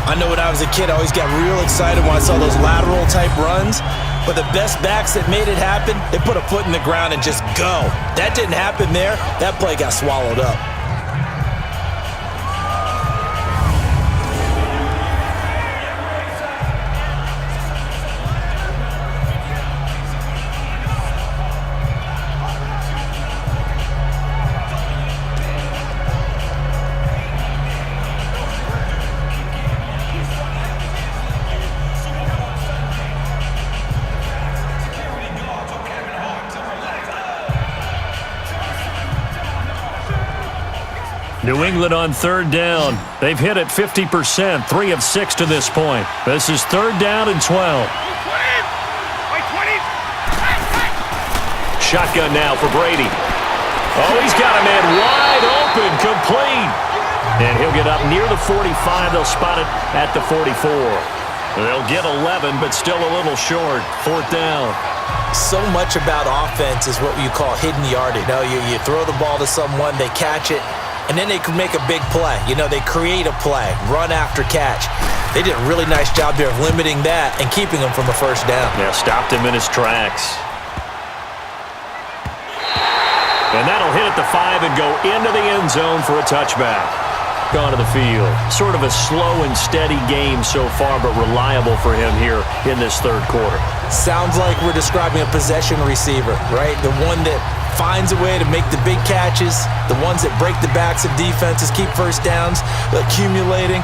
I know when I was a kid, I always got real excited when I saw those lateral type runs, but the best backs that made it happen, they put a foot in the ground and just go. That didn't happen there. That play got swallowed up. New England on 3rd down. They've hit it 50%, 3 of 6 to this point. This is 3rd down and 12. Shotgun now for Brady. Oh, he's got a man wide open, complete. And he'll get up near the 45. They'll spot it at the 44. They'll get 11, but still a little short. 4th down. So much about offense is what you call hidden yardage. You throw the ball to someone, they catch it, and then they can make a big play. They create a play, run after catch. They did a really nice job there of limiting that and keeping him from a 1st down. Yeah, stopped him in his tracks. And that'll hit at the 5 and go into the end zone for a touchback. Gone to the field. Sort of a slow and steady game so far, but reliable for him here in this 3rd quarter. Sounds like we're describing a possession receiver, right? The one that finds a way to make the big catches, the ones that break the backs of defenses, keep 1st downs, accumulating.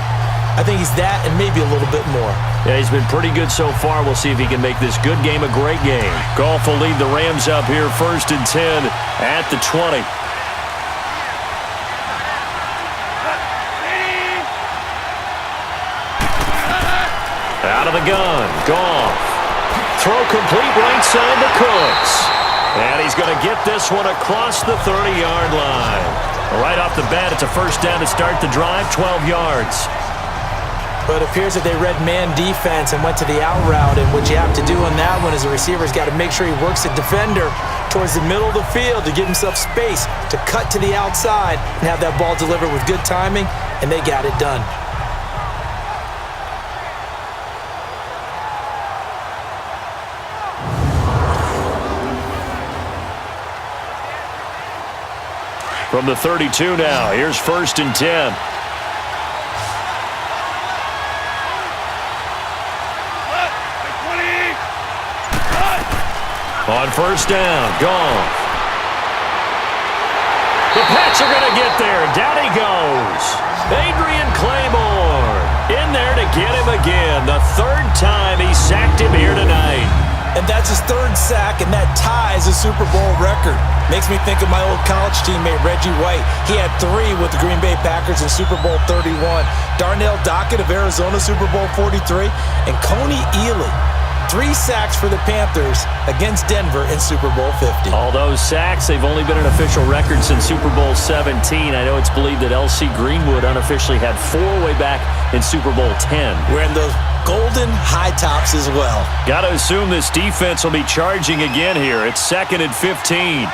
I think he's that and maybe a little bit more. Yeah, he's been pretty good so far. We'll see if he can make this good game a great game. Goff will lead the Rams up here 1st and 10 at the 20. Out of the gun, Goff. Throw complete right side to Cooks. And he's going to get this one across the 30-yard line. Right off the bat, it's a 1st down to start the drive, 12 yards. But it appears that they read man defense and went to the out route, and what you have to do on that one is the receiver's got to make sure he works the defender towards the middle of the field to give himself space to cut to the outside and have that ball delivered with good timing, and they got it done. From the 32 now, here's 1st and 10. On 1st down, Goff. The Pats are going to get there. Down he goes. Adrian Claymore in there to get him again. The 3rd time he sacked him here tonight. And that's his 3rd sack, and that ties a Super Bowl record. Makes me think of my old college teammate, Reggie White. He had 3 with the Green Bay Packers in Super Bowl 31. Darnell Dockett of Arizona, Super Bowl 43. And Coney Ealy, 3 sacks for the Panthers against Denver in Super Bowl 50. All those sacks, they've only been an official record since Super Bowl 17. I know it's believed that L.C. Greenwood unofficially had 4 way back in Super Bowl 10. Wearing those golden high tops as well. Got to assume this defense will be charging again here. It's 2nd and 15.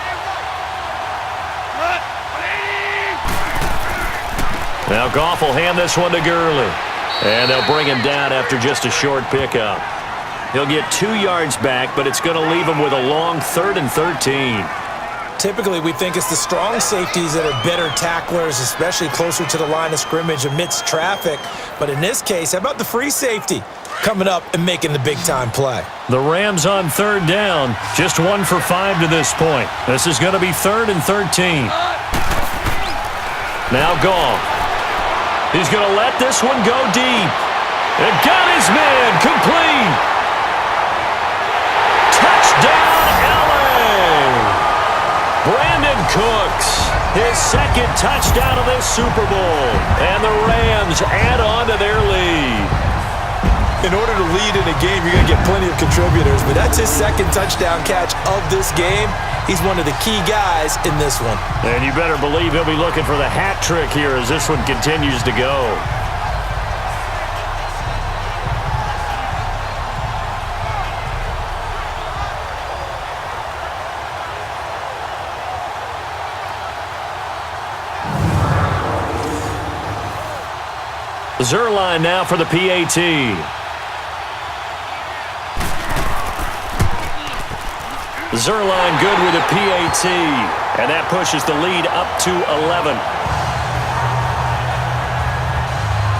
Now Goff will hand this one to Gurley. And they'll bring him down after just a short pickup. He'll get 2 yards back, but it's going to leave him with a long 3rd and 13. Typically, we think it's the strong safeties that are better tacklers, especially closer to the line of scrimmage amidst traffic. But in this case, how about the free safety coming up and making the big-time play? The Rams on 3rd down, just 1 for 5 to this point. This is going to be 3rd and 13. Now Goff. He's going to let this one go deep. And got his man complete. Touchdown, LA! Brandon Cooks, his 2nd touchdown of this Super Bowl. And the Rams add on to their lead. In order to lead in a game, you're going to get plenty of contributors, but that's his 2nd touchdown catch of this game. He's one of the key guys in this one. And you better believe he'll be looking for the hat trick here as this one continues to go. Zerline now for the PAT. Zerline good with a PAT, and that pushes the lead up to 11.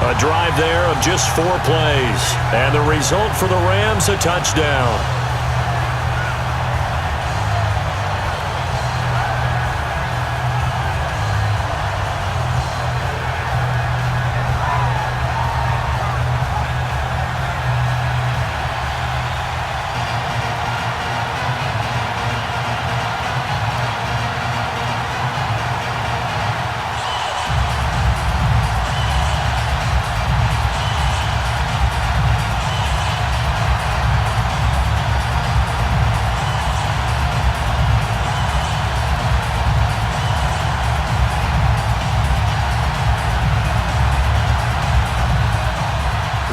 A drive there of just 4 plays, and the result for the Rams, a touchdown.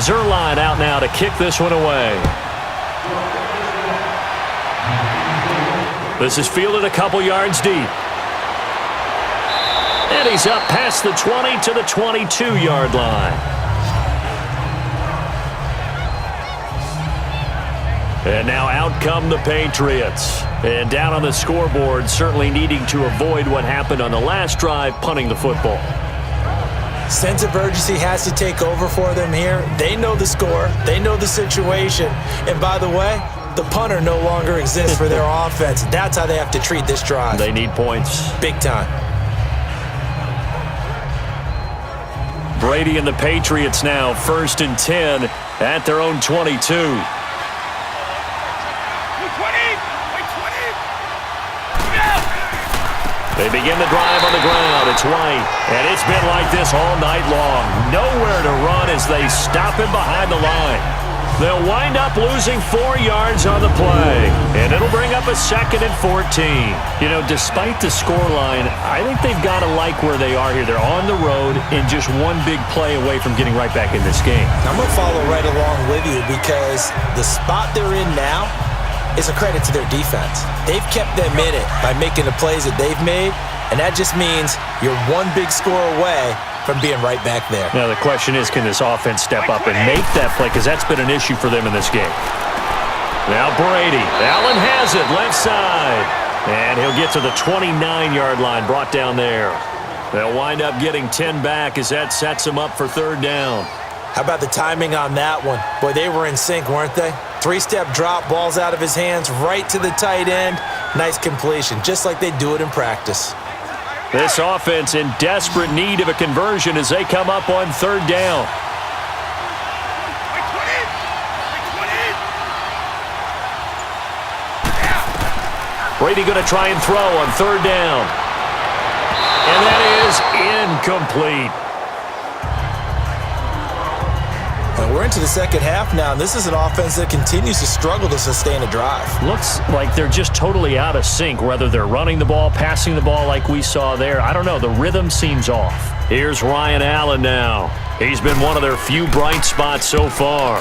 Zerline out now to kick this one away. This is fielded a couple yards deep. And he's up past the 20 to the 22-yard line. And now out come the Patriots. And down on the scoreboard, certainly needing to avoid what happened on the last drive, punting the football. Sense of urgency has to take over for them here. They know the score. They know the situation. And by the way, the punter no longer exists for their offense. That's how they have to treat this drive. They need points. Big time. Brady and the Patriots now 1st and 10 at their own 22. They begin the drive on the ground. It's White, and it's been like this all night long. Nowhere to run as they stop him behind the line. They'll wind up losing 4 yards on the play, and it'll bring up a 2nd and 14. You know, despite the scoreline, I think they've got to like where they are here. They're on the road and just one big play away from getting right back in this game. I'm going to follow right along with you because the spot they're in now is a credit to their defense. They've kept them in it by making the plays that they've made, and that just means you're one big score away from being right back there. Now the question is, can this offense step up and make that play? Because that's been an issue for them in this game. Now Brady. Allen has it, left side. And he'll get to the 29-yard line, brought down there. They'll wind up getting 10 back as that sets them up for 3rd down. How about the timing on that one? Boy, they were in sync, weren't they? 3-step drop, ball's out of his hands, right to the tight end. Nice completion, just like they do it in practice. This offense in desperate need of a conversion as they come up on 3rd down. Brady going to try and throw on 3rd down. And that is incomplete. And we're into the second half now, and this is an offense that continues to struggle to sustain a drive. Looks like they're just totally out of sync, whether they're running the ball, passing the ball like we saw there. I don't know. The rhythm seems off. Here's Ryan Allen now. He's been one of their few bright spots so far.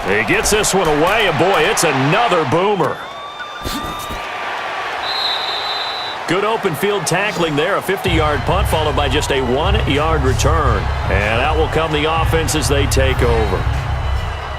He gets this one away, and boy, it's another boomer. Good open field tackling there, a 50-yard punt followed by just a 1-yard return. And out will come the offense as they take over.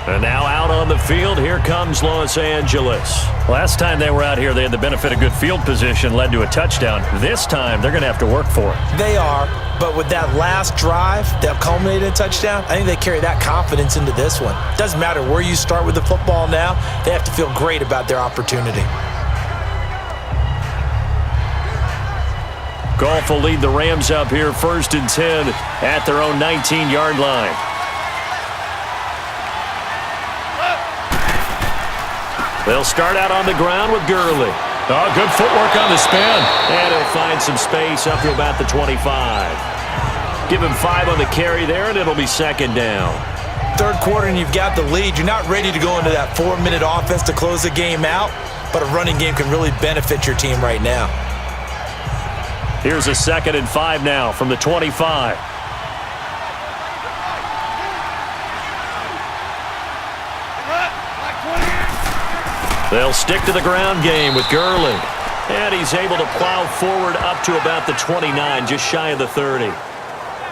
And now out on the field, here comes Los Angeles. Last time they were out here, they had the benefit of good field position, led to a touchdown. This time, they're going to have to work for it. They are, but with that last drive that culminated in a touchdown, I think they carry that confidence into this one. Doesn't matter where you start with the football now, they have to feel great about their opportunity. Goff will lead the Rams up here 1st and 10 at their own 19-yard line. They'll start out on the ground with Gurley. Oh, good footwork on the spin. And he'll find some space up to about the 25. Give him 5 on the carry there, and it'll be 2nd down. 3rd quarter, and you've got the lead. You're not ready to go into that 4-minute offense to close the game out, but a running game can really benefit your team right now. Here's a 2nd and 5 now from the 25. They'll stick to the ground game with Gurley. And he's able to plow forward up to about the 29, just shy of the 30.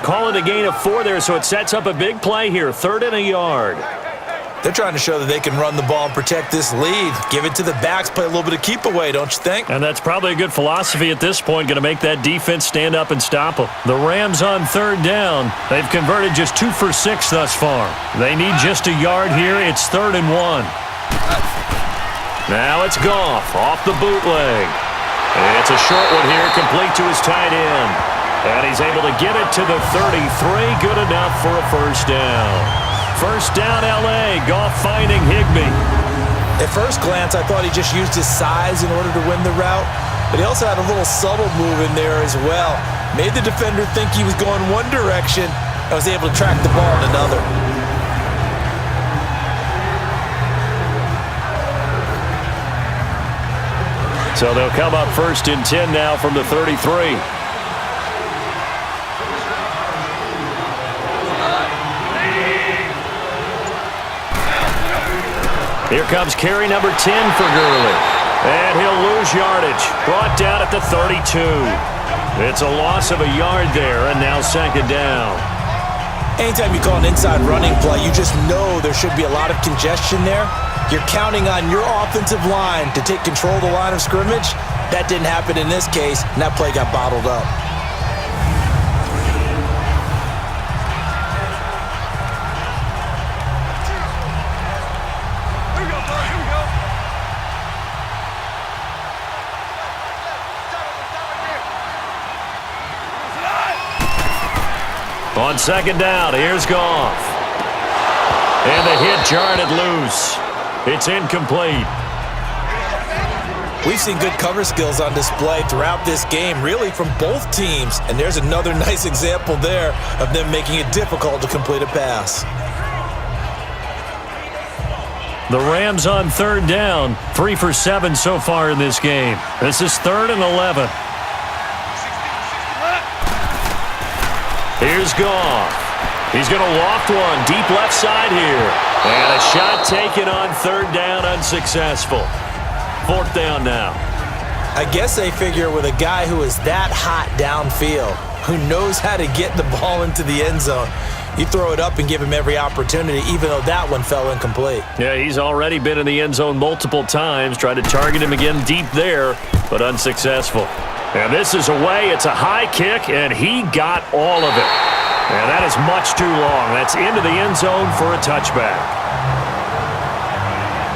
Call it a gain of 4 there, so it sets up a big play here, 3rd and a yard. They're trying to show that they can run the ball and protect this lead. Give it to the backs, play a little bit of keep away, don't you think? And that's probably a good philosophy at this point, going to make that defense stand up and stop them. The Rams on 3rd down. They've converted just 2 for 6 thus far. They need just a yard here. It's 3rd and 1. Now it's Goff off the bootleg. It's a short one here, complete to his tight end. And he's able to get it to the 33. Good enough for a 1st down. 1st down, L.A. Goff finding Higbee. At first glance, I thought he just used his size in order to win the route, but he also had a little subtle move in there as well. Made the defender think he was going one direction and was able to track the ball in another. So they'll come up 1st and 10 now from the 33. Here comes carry number 10 for Gurley. And he'll lose yardage. Brought down at the 32. It's a loss of a yard there, and now 2nd down. Anytime you call an inside running play, you just know there should be a lot of congestion there. You're counting on your offensive line to take control of the line of scrimmage. That didn't happen in this case, and that play got bottled up. On 2nd down, here's Goff. And the hit jarred it loose. It's incomplete. We've seen good cover skills on display throughout this game, really from both teams. And there's another nice example there of them making it difficult to complete a pass. The Rams on 3rd down, 3 for 7 so far in this game. This is 3rd and 11. Here's Goff. He's going to loft one deep left side here. And a shot taken on 3rd down, unsuccessful. 4th down now. I guess they figure with a guy who is that hot downfield, who knows how to get the ball into the end zone, you throw it up and give him every opportunity, even though that one fell incomplete. Yeah, he's already been in the end zone multiple times. Tried to target him again deep there, but unsuccessful. And this is away. It's a high kick, and he got all of it. And that is much too long. That's into the end zone for a touchback.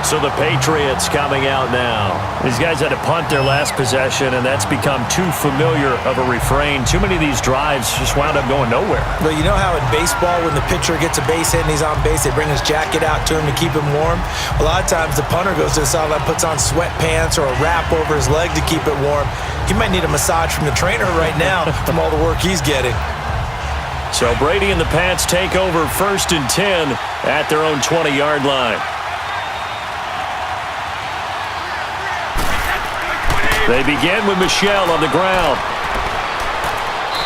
So the Patriots coming out now. These guys had to punt their last possession, and that's become too familiar of a refrain. Too many of these drives just wound up going nowhere. Well, you know how in baseball when the pitcher gets a base hit and he's on base, they bring his jacket out to him to keep him warm? A lot of times the punter goes to the sideline, puts on sweatpants or a wrap over his leg to keep it warm. He might need a massage from the trainer right now from all the work he's getting. So Brady and the Pats take over 1st and 10 at their own 20-yard line. They begin with Michel on the ground.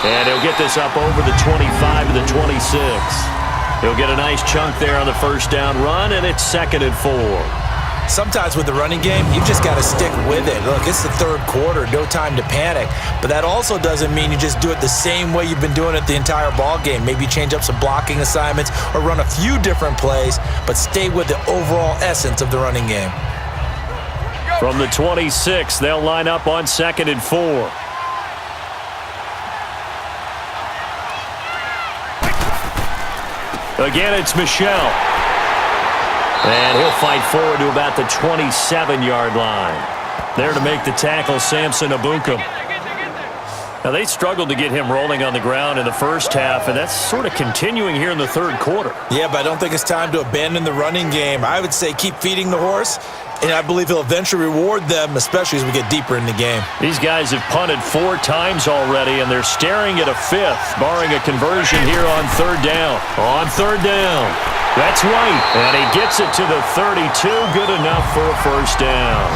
And he'll get this up over the 25 to the 26. He'll get a nice chunk there on the first down run, and it's 2nd and 4. Sometimes with the running game, you've just got to stick with it. Look, it's the third quarter, no time to panic. But that also doesn't mean you just do it the same way you've been doing it the entire ball game. Maybe change up some blocking assignments or run a few different plays, but stay with the overall essence of the running game. From the 26, they'll line up on 2nd and 4. Again, it's Michel. And he'll fight forward to about the 27-yard line. There to make the tackle, Samson Abukum. Now, they struggled to get him rolling on the ground in the first half, and that's sort of continuing here in the third quarter. Yeah, but I don't think it's time to abandon the running game. I would say keep feeding the horse, and I believe he'll eventually reward them, especially as we get deeper in the game. These guys have punted 4 times already, and they're staring at a 5th, barring a conversion here on 3rd down. On 3rd down. That's right, and he gets it to the 32. Good enough for a first down.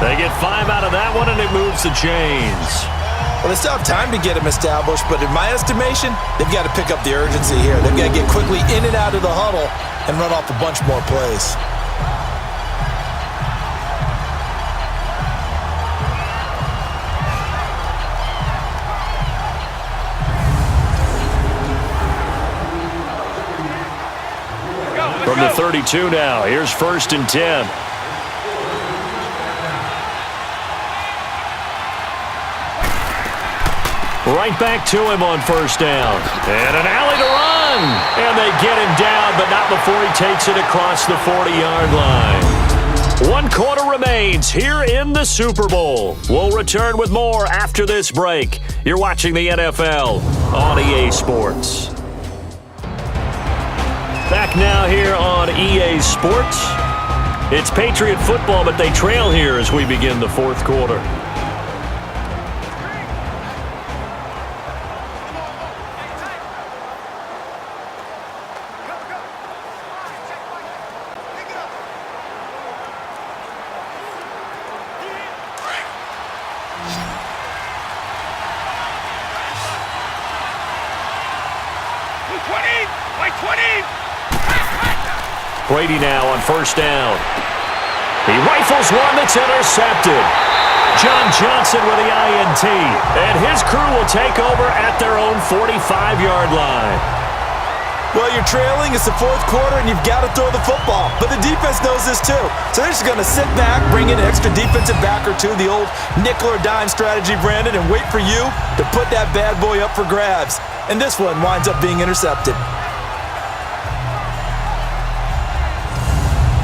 They get 5 out of that one, and it moves the chains. Well, they still have time to get him established, but in my estimation, they've got to pick up the urgency here. They've got to get quickly in and out of the huddle and run off a bunch more plays. From the 32 now, here's 1st and 10. Right back to him on 1st down. And an alley to run. And they get him down, but not before he takes it across the 40-yard line. 1 quarter remains here in the Super Bowl. We'll return with more after this break. You're watching the NFL on EA Sports. Back now here on EA Sports. It's Patriot football, but they trail here as we begin the 4th quarter. Brady now on 1st down. He rifles one that's intercepted. John Johnson with the INT. And his crew will take over at their own 45-yard line. Well, you're trailing. It's the 4th quarter, and you've got to throw the football. But the defense knows this, too. So they're just going to sit back, bring in an extra defensive back or two, the old nickel or dime strategy, Brandon, and wait for you to put that bad boy up for grabs. And this one winds up being intercepted.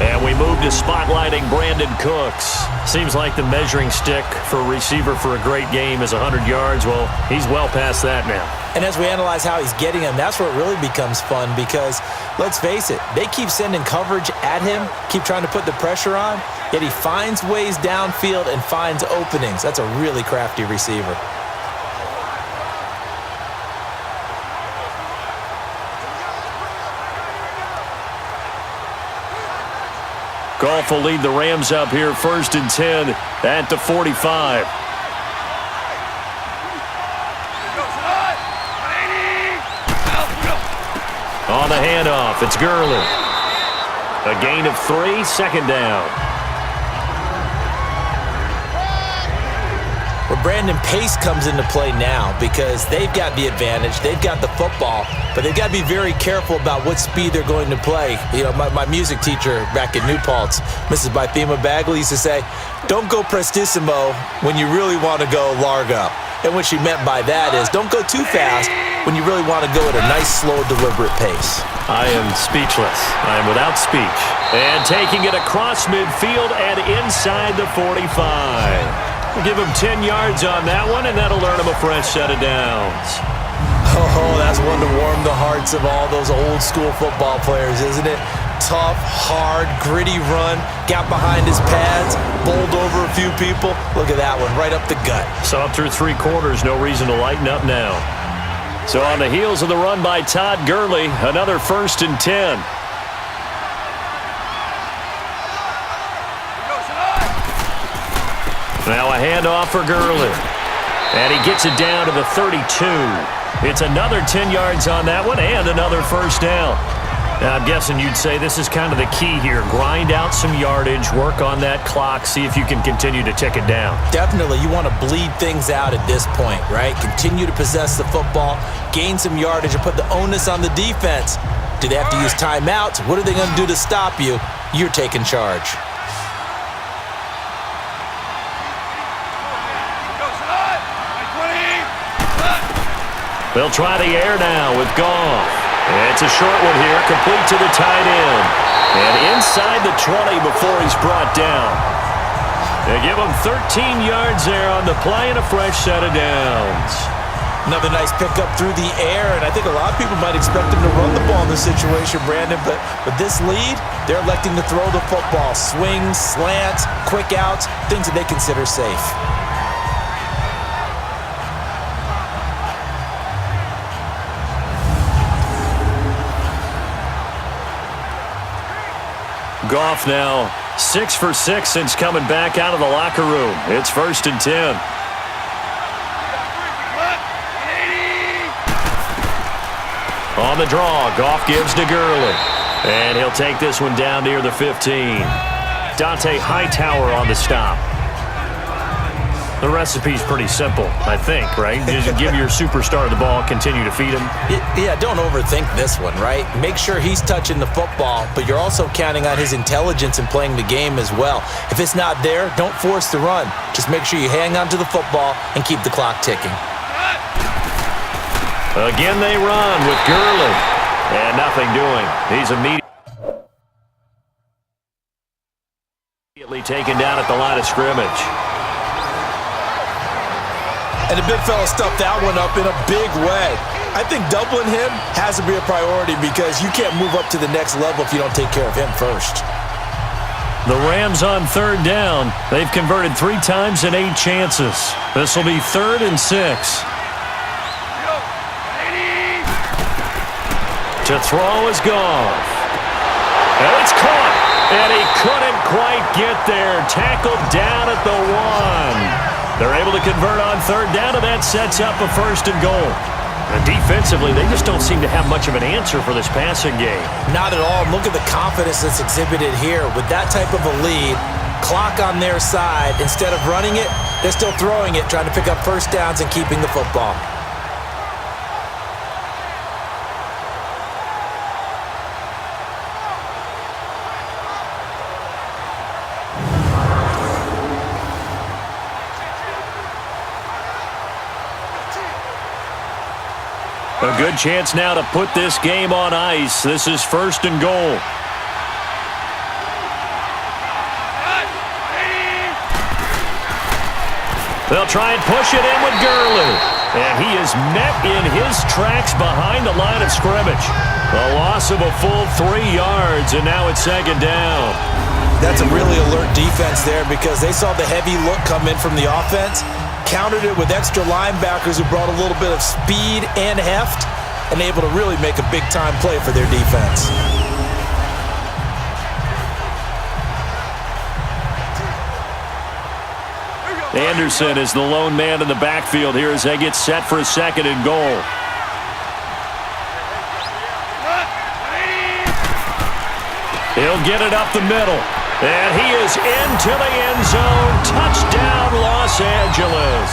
And we move to spotlighting Brandon Cooks. Seems like the measuring stick for a receiver for a great game is 100 yards. Well, he's well past that now. And as we analyze how he's getting them, that's where it really becomes fun because, let's face it, they keep sending coverage at him, keep trying to put the pressure on, yet he finds ways downfield and finds openings. That's a really crafty receiver. Goff will lead the Rams up here 1st and 10 at the 45. On the handoff, it's Gurley. A gain of 3, 2nd down. Well, Brandon, pace comes into play now because they've got the advantage. They've got the football, but they've got to be very careful about what speed they're going to play. You know, my music teacher back in New Paltz, Mrs. Bythema Bagley, used to say, don't go prestissimo when you really want to go largo. And what she meant by that is don't go too fast, when you really want to go at a nice, slow, deliberate pace. I am speechless. I am without speech. And taking it across midfield and inside the 45. We'll give him 10 yards on that one, and that'll earn him a fresh set of downs. Oh, that's one to warm the hearts of all those old-school football players, isn't it? Tough, hard, gritty run, got behind his pads, bowled over a few people. Look at that one, right up the gut. So up through 3 quarters, no reason to lighten up now. So on the heels of the run by Todd Gurley, another 1st and 10. Now a handoff for Gurley. And he gets it down to the 32. It's another 10 yards on that one and another 1st down. Now, I'm guessing you'd say this is kind of the key here. Grind out some yardage, work on that clock, see if you can continue to tick it down. Definitely. You want to bleed things out at this point, right? Continue to possess the football, gain some yardage, and put the onus on the defense. Do they have to use timeouts? What are they going to do to stop you? You're taking charge. They'll try the air now with Goff. It's a short one here, complete to the tight end. And inside the 20 before he's brought down. They give him 13 yards there on the play and a fresh set of downs. Another nice pickup through the air, and I think a lot of people might expect him to run the ball in this situation, Brandon, but with this lead, they're electing to throw the football. Swings, slants, quick outs, things that they consider safe. Goff now 6 for 6 since coming back out of the locker room. It's 1st and 10. On the draw, Goff gives to Gurley. And he'll take this one down near the 15. Dante Hightower on the stop. The recipe's pretty simple, I think, right? Just give your superstar the ball, continue to feed him. Yeah, don't overthink this one, right? Make sure he's touching the football, but you're also counting on his intelligence in playing the game as well. If it's not there, don't force the run. Just make sure you hang on to the football and keep the clock ticking. Again they run with Gurley. And nothing doing. He's immediately taken down at the line of scrimmage. And the big fella stuffed that one up in a big way. I think doubling him has to be a priority because you can't move up to the next level if you don't take care of him first. The Rams on 3rd down. They've converted 3 times in 8 chances. This will be 3rd and 6. To throw is Goff. And it's caught. And he couldn't quite get there. Tackled down at the 1. They're able to convert on 3rd down, and that sets up a 1st and goal. And defensively, they just don't seem to have much of an answer for this passing game. Not at all. Look at the confidence that's exhibited here. With that type of a lead, clock on their side, instead of running it, they're still throwing it, trying to pick up 1st downs and keeping the football. A good chance now to put this game on ice. This is 1st and goal. They'll try and push it in with Gurley. And he is met in his tracks behind the line of scrimmage. A loss of a full 3 yards, and now it's 2nd down. That's a really alert defense there because they saw the heavy look come in from the offense, countered it with extra linebackers who brought a little bit of speed and heft, and able to really make a big-time play for their defense. Anderson is the lone man in the backfield here as they get set for a 2nd and goal. He'll get it up the middle. And he is into the end zone. Touchdown, Los Angeles.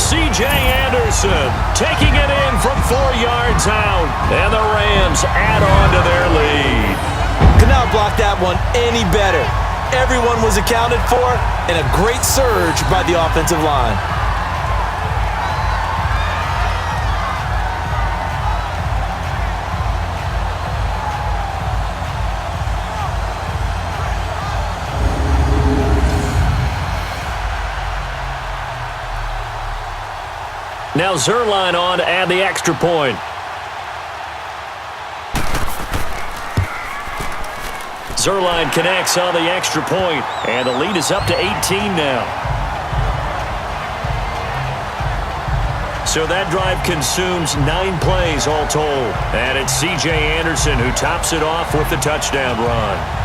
C.J. Anderson taking it in from 4 yards out. And the Rams add on to their lead. Could not block that one any better. Everyone was accounted for, and a great surge by the offensive line. Now Zerline on to add the extra point. Zerline connects on the extra point, and the lead is up to 18 now. So that drive consumes 9 plays all told. And it's C.J. Anderson who tops it off with the touchdown run.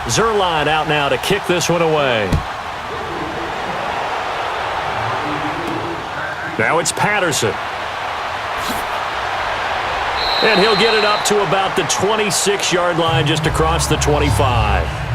Zerline out now to kick this one away. Now it's Patterson. And he'll get it up to about the 26-yard line, just across the 25.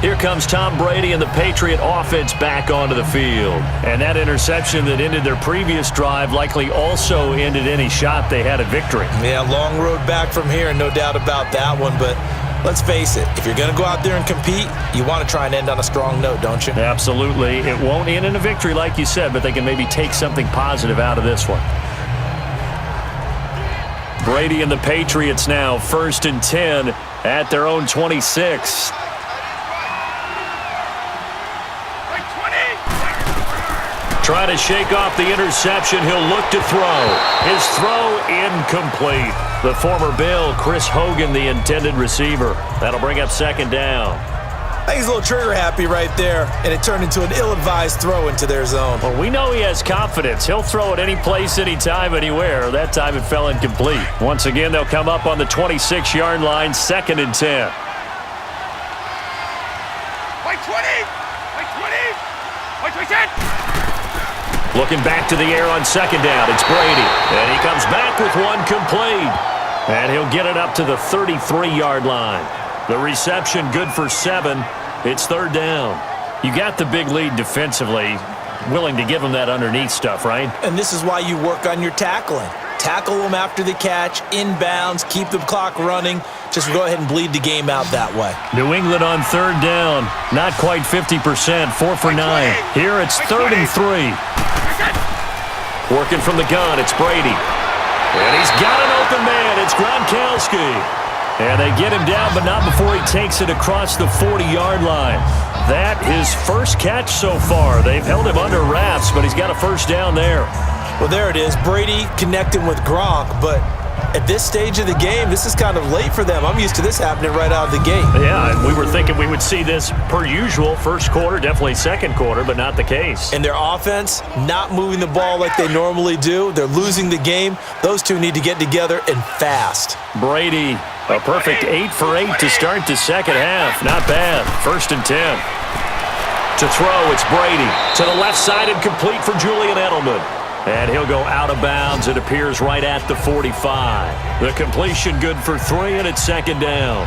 Here comes Tom Brady and the Patriot offense back onto the field. And that interception that ended their previous drive likely also ended any shot they had at victory. Yeah, long road back from here, no doubt about that one. But let's face it, if you're going to go out there and compete, you want to try and end on a strong note, don't you? Absolutely. It won't end in a victory like you said, but they can maybe take something positive out of this one. Brady and the Patriots now 1st and 10 at their own 26. Trying to shake off the interception. He'll look to throw. His throw incomplete. The former Bill, Chris Hogan, the intended receiver. That'll bring up 2nd down. I think he's a little trigger happy right there, and it turned into an ill-advised throw into their zone. Well, we know he has confidence. He'll throw it any place, anytime, anywhere. That time it fell incomplete. Once again, they'll come up on the 26-yard line, 2nd and 10. Like 20! Like 20! Like 20! Looking back to the air on 2nd down. It's Brady. And he comes back with one complete. And he'll get it up to the 33-yard line. The reception good for 7. It's 3rd down. You got the big lead defensively. Willing to give them that underneath stuff, right? And this is why you work on your tackling. Tackle them after the catch, inbounds, keep the clock running. Just go ahead and bleed the game out that way. New England on 3rd down. Not quite 50%. 4 for 9. Here it's 3rd and 3. Working from the gun, it's Brady. And he's got an open man. It's Gronkowski. And they get him down, but not before he takes it across the 40-yard line. That his first catch so far. They've held him under wraps, but he's got a 1st down there. Well, there it is. Brady connecting with Gronk, but at this stage of the game, this is kind of late for them. I'm used to this happening right out of the gate. Yeah, and we were thinking we would see this per usual. 1st quarter, definitely 2nd quarter, but not the case. And their offense not moving the ball like they normally do. They're losing the game. Those two need to get together and fast. Brady, a perfect 8 for 8 to start the 2nd half. Not bad. 1st and 10. To throw, it's Brady. To the left side and complete for Julian Edelman. And he'll go out of bounds. It appears right at the 45. The completion good for 3, and it's 2nd down.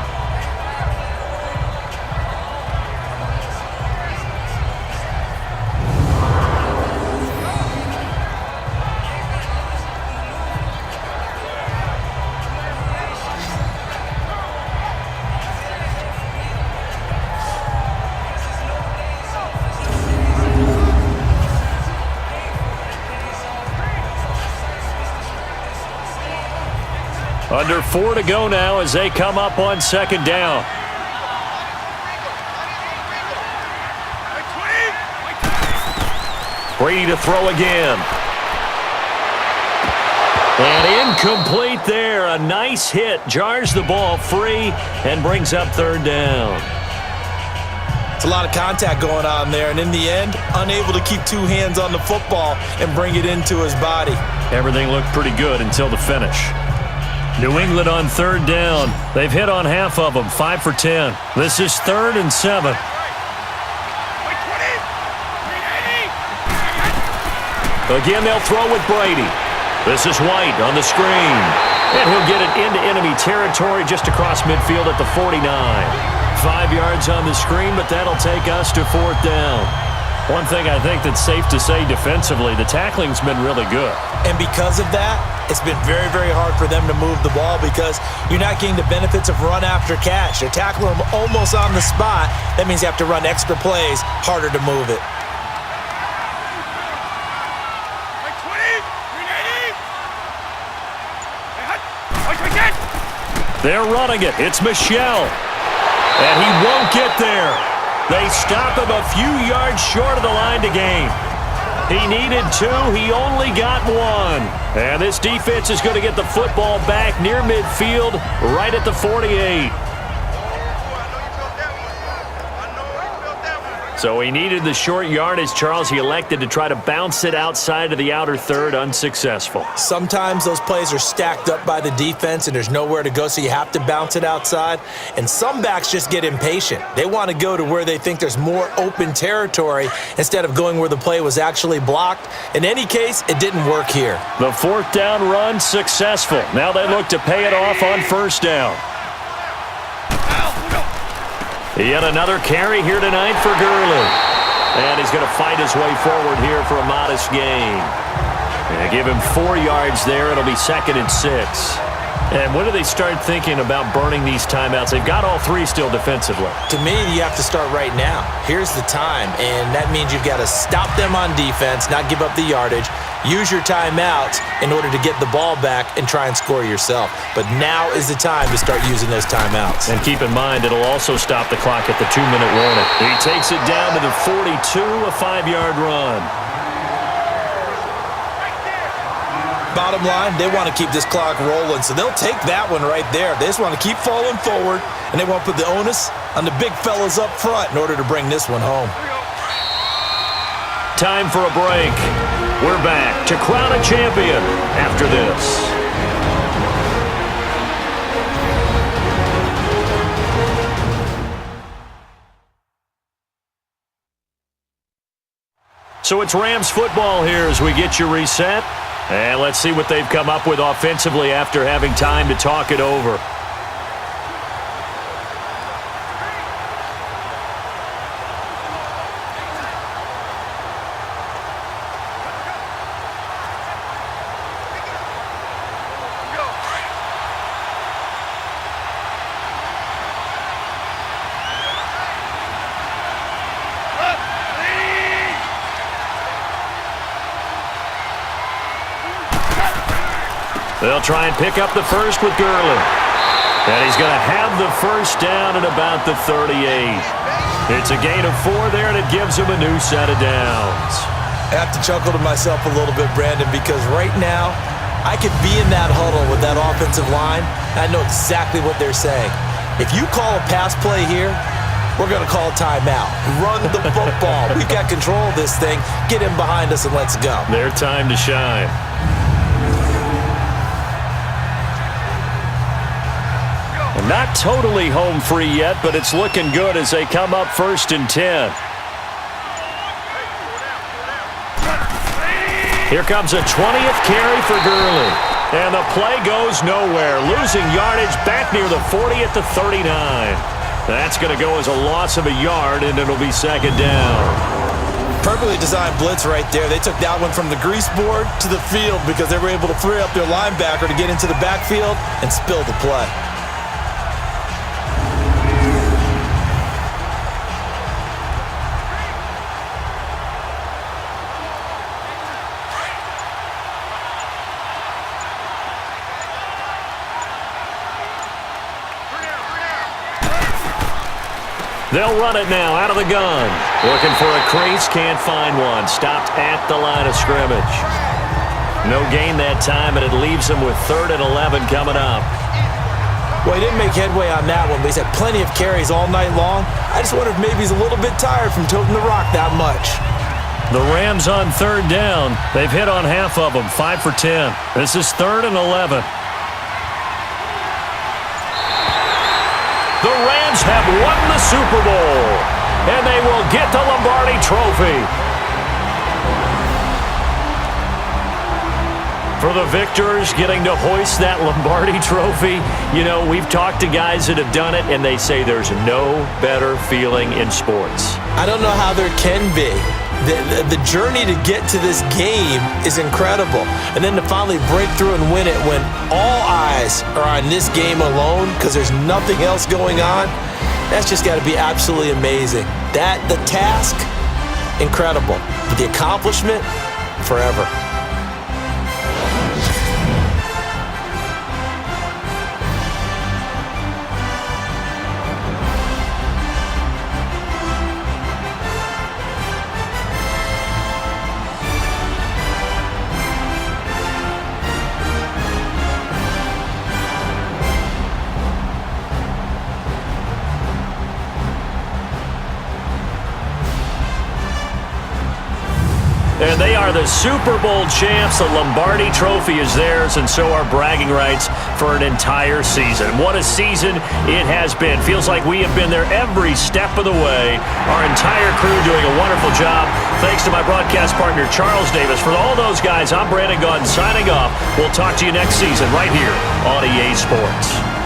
Under 4 to go now as they come up on 2nd down. Brady to throw again. And incomplete there. A nice hit. Jars the ball free and brings up 3rd down. It's a lot of contact going on there, and in the end, unable to keep 2 hands on the football and bring it into his body. Everything looked pretty good until the finish. New England on 3rd down. They've hit on half of them, 5 for 10. This is 3rd and 7. Again, they'll throw with Brady. This is White on the screen. And he'll get it into enemy territory just across midfield at the 49. 5 yards on the screen, but that'll take us to 4th down. One thing I think that's safe to say defensively, the tackling's been really good. And because of that, it's been very, very hard for them to move the ball because you're not getting the benefits of run after catch. They're tackling them almost on the spot. That means you have to run extra plays, harder to move it. They're running it. It's Michel. And he won't get there. They stop him a few yards short of the line to gain. He needed 2. He only got 1. And this defense is going to get the football back near midfield, right at the 48. So he needed the short yardage, Charles. He elected to try to bounce it outside of the outer third, unsuccessful. Sometimes those plays are stacked up by the defense and there's nowhere to go, so you have to bounce it outside. And some backs just get impatient. They want to go to where they think there's more open territory instead of going where the play was actually blocked. In any case, it didn't work here. The 4th down run successful. Now they look to pay it off on 1st down. Yet another carry here tonight for Gurley. And he's going to fight his way forward here for a modest gain. And give him 4 yards there. It'll be 2nd and 6. And when do they start thinking about burning these timeouts? They've got all 3 still defensively. To me, you have to start right now. Here's the time, and that means you've got to stop them on defense, not give up the yardage, use your timeouts in order to get the ball back and try and score yourself. But now is the time to start using those timeouts. And keep in mind, it'll also stop the clock at the 2-minute warning. He takes it down to the 42, a 5-yard run. Bottom line, they want to keep this clock rolling, so they'll take that one right there. They just want to keep falling forward, and they want to put the onus on the big fellas up front in order to bring this one home. Time for a break. We're back to crown a champion after this. So it's Rams football here as we get you reset. And let's see what they've come up with offensively after having time to talk it over. They'll try and pick up the first with Gurley. And he's going to have the first down at about the 38. It's a gain of 4 there, and it gives him a new set of downs. I have to chuckle to myself a little bit, Brandon, because right now I could be in that huddle with that offensive line, and I know exactly what they're saying. If you call a pass play here, we're going to call a timeout. Run the football. We've got control of this thing. Get in behind us and let's go. Their time to shine. Not totally home free yet, but it's looking good as they come up 1st and 10. Here comes a 20th carry for Gurley. And the play goes nowhere, losing yardage back near the 40 at the 39. That's going to go as a loss of a yard, and it'll be 2nd down. Perfectly designed blitz right there. They took that one from the grease board to the field because they were able to free up their linebacker to get into the backfield and spill the play. They'll run it now out of the gun. Looking for a crease, can't find one. Stopped at the line of scrimmage. No gain that time, and it leaves them with 3rd and 11 coming up. Well, he didn't make headway on that one, but he's had plenty of carries all night long. I just wonder if maybe he's a little bit tired from toting the rock that much. The Rams on 3rd down. They've hit on half of them, 5 for 10. This is 3rd and 11. The Rams have won the Super Bowl, and they will get the Lombardi Trophy. For the victors getting to hoist that Lombardi trophy, you know, we've talked to guys that have done it, and they say there's no better feeling in sports. I don't know how there can be. The journey to get to this game is incredible. And then to finally break through and win it when all eyes are on this game alone because there's nothing else going on, that's just got to be absolutely amazing. The task, incredible. But the accomplishment, forever. And they are the Super Bowl champs. The Lombardi trophy is theirs, and so are bragging rights for an entire season. What a season it has been. Feels like we have been there every step of the way. Our entire crew doing a wonderful job. Thanks to my broadcast partner, Charles Davis. For all those guys, I'm Brandon Gaudin signing off. We'll talk to you next season right here on EA Sports.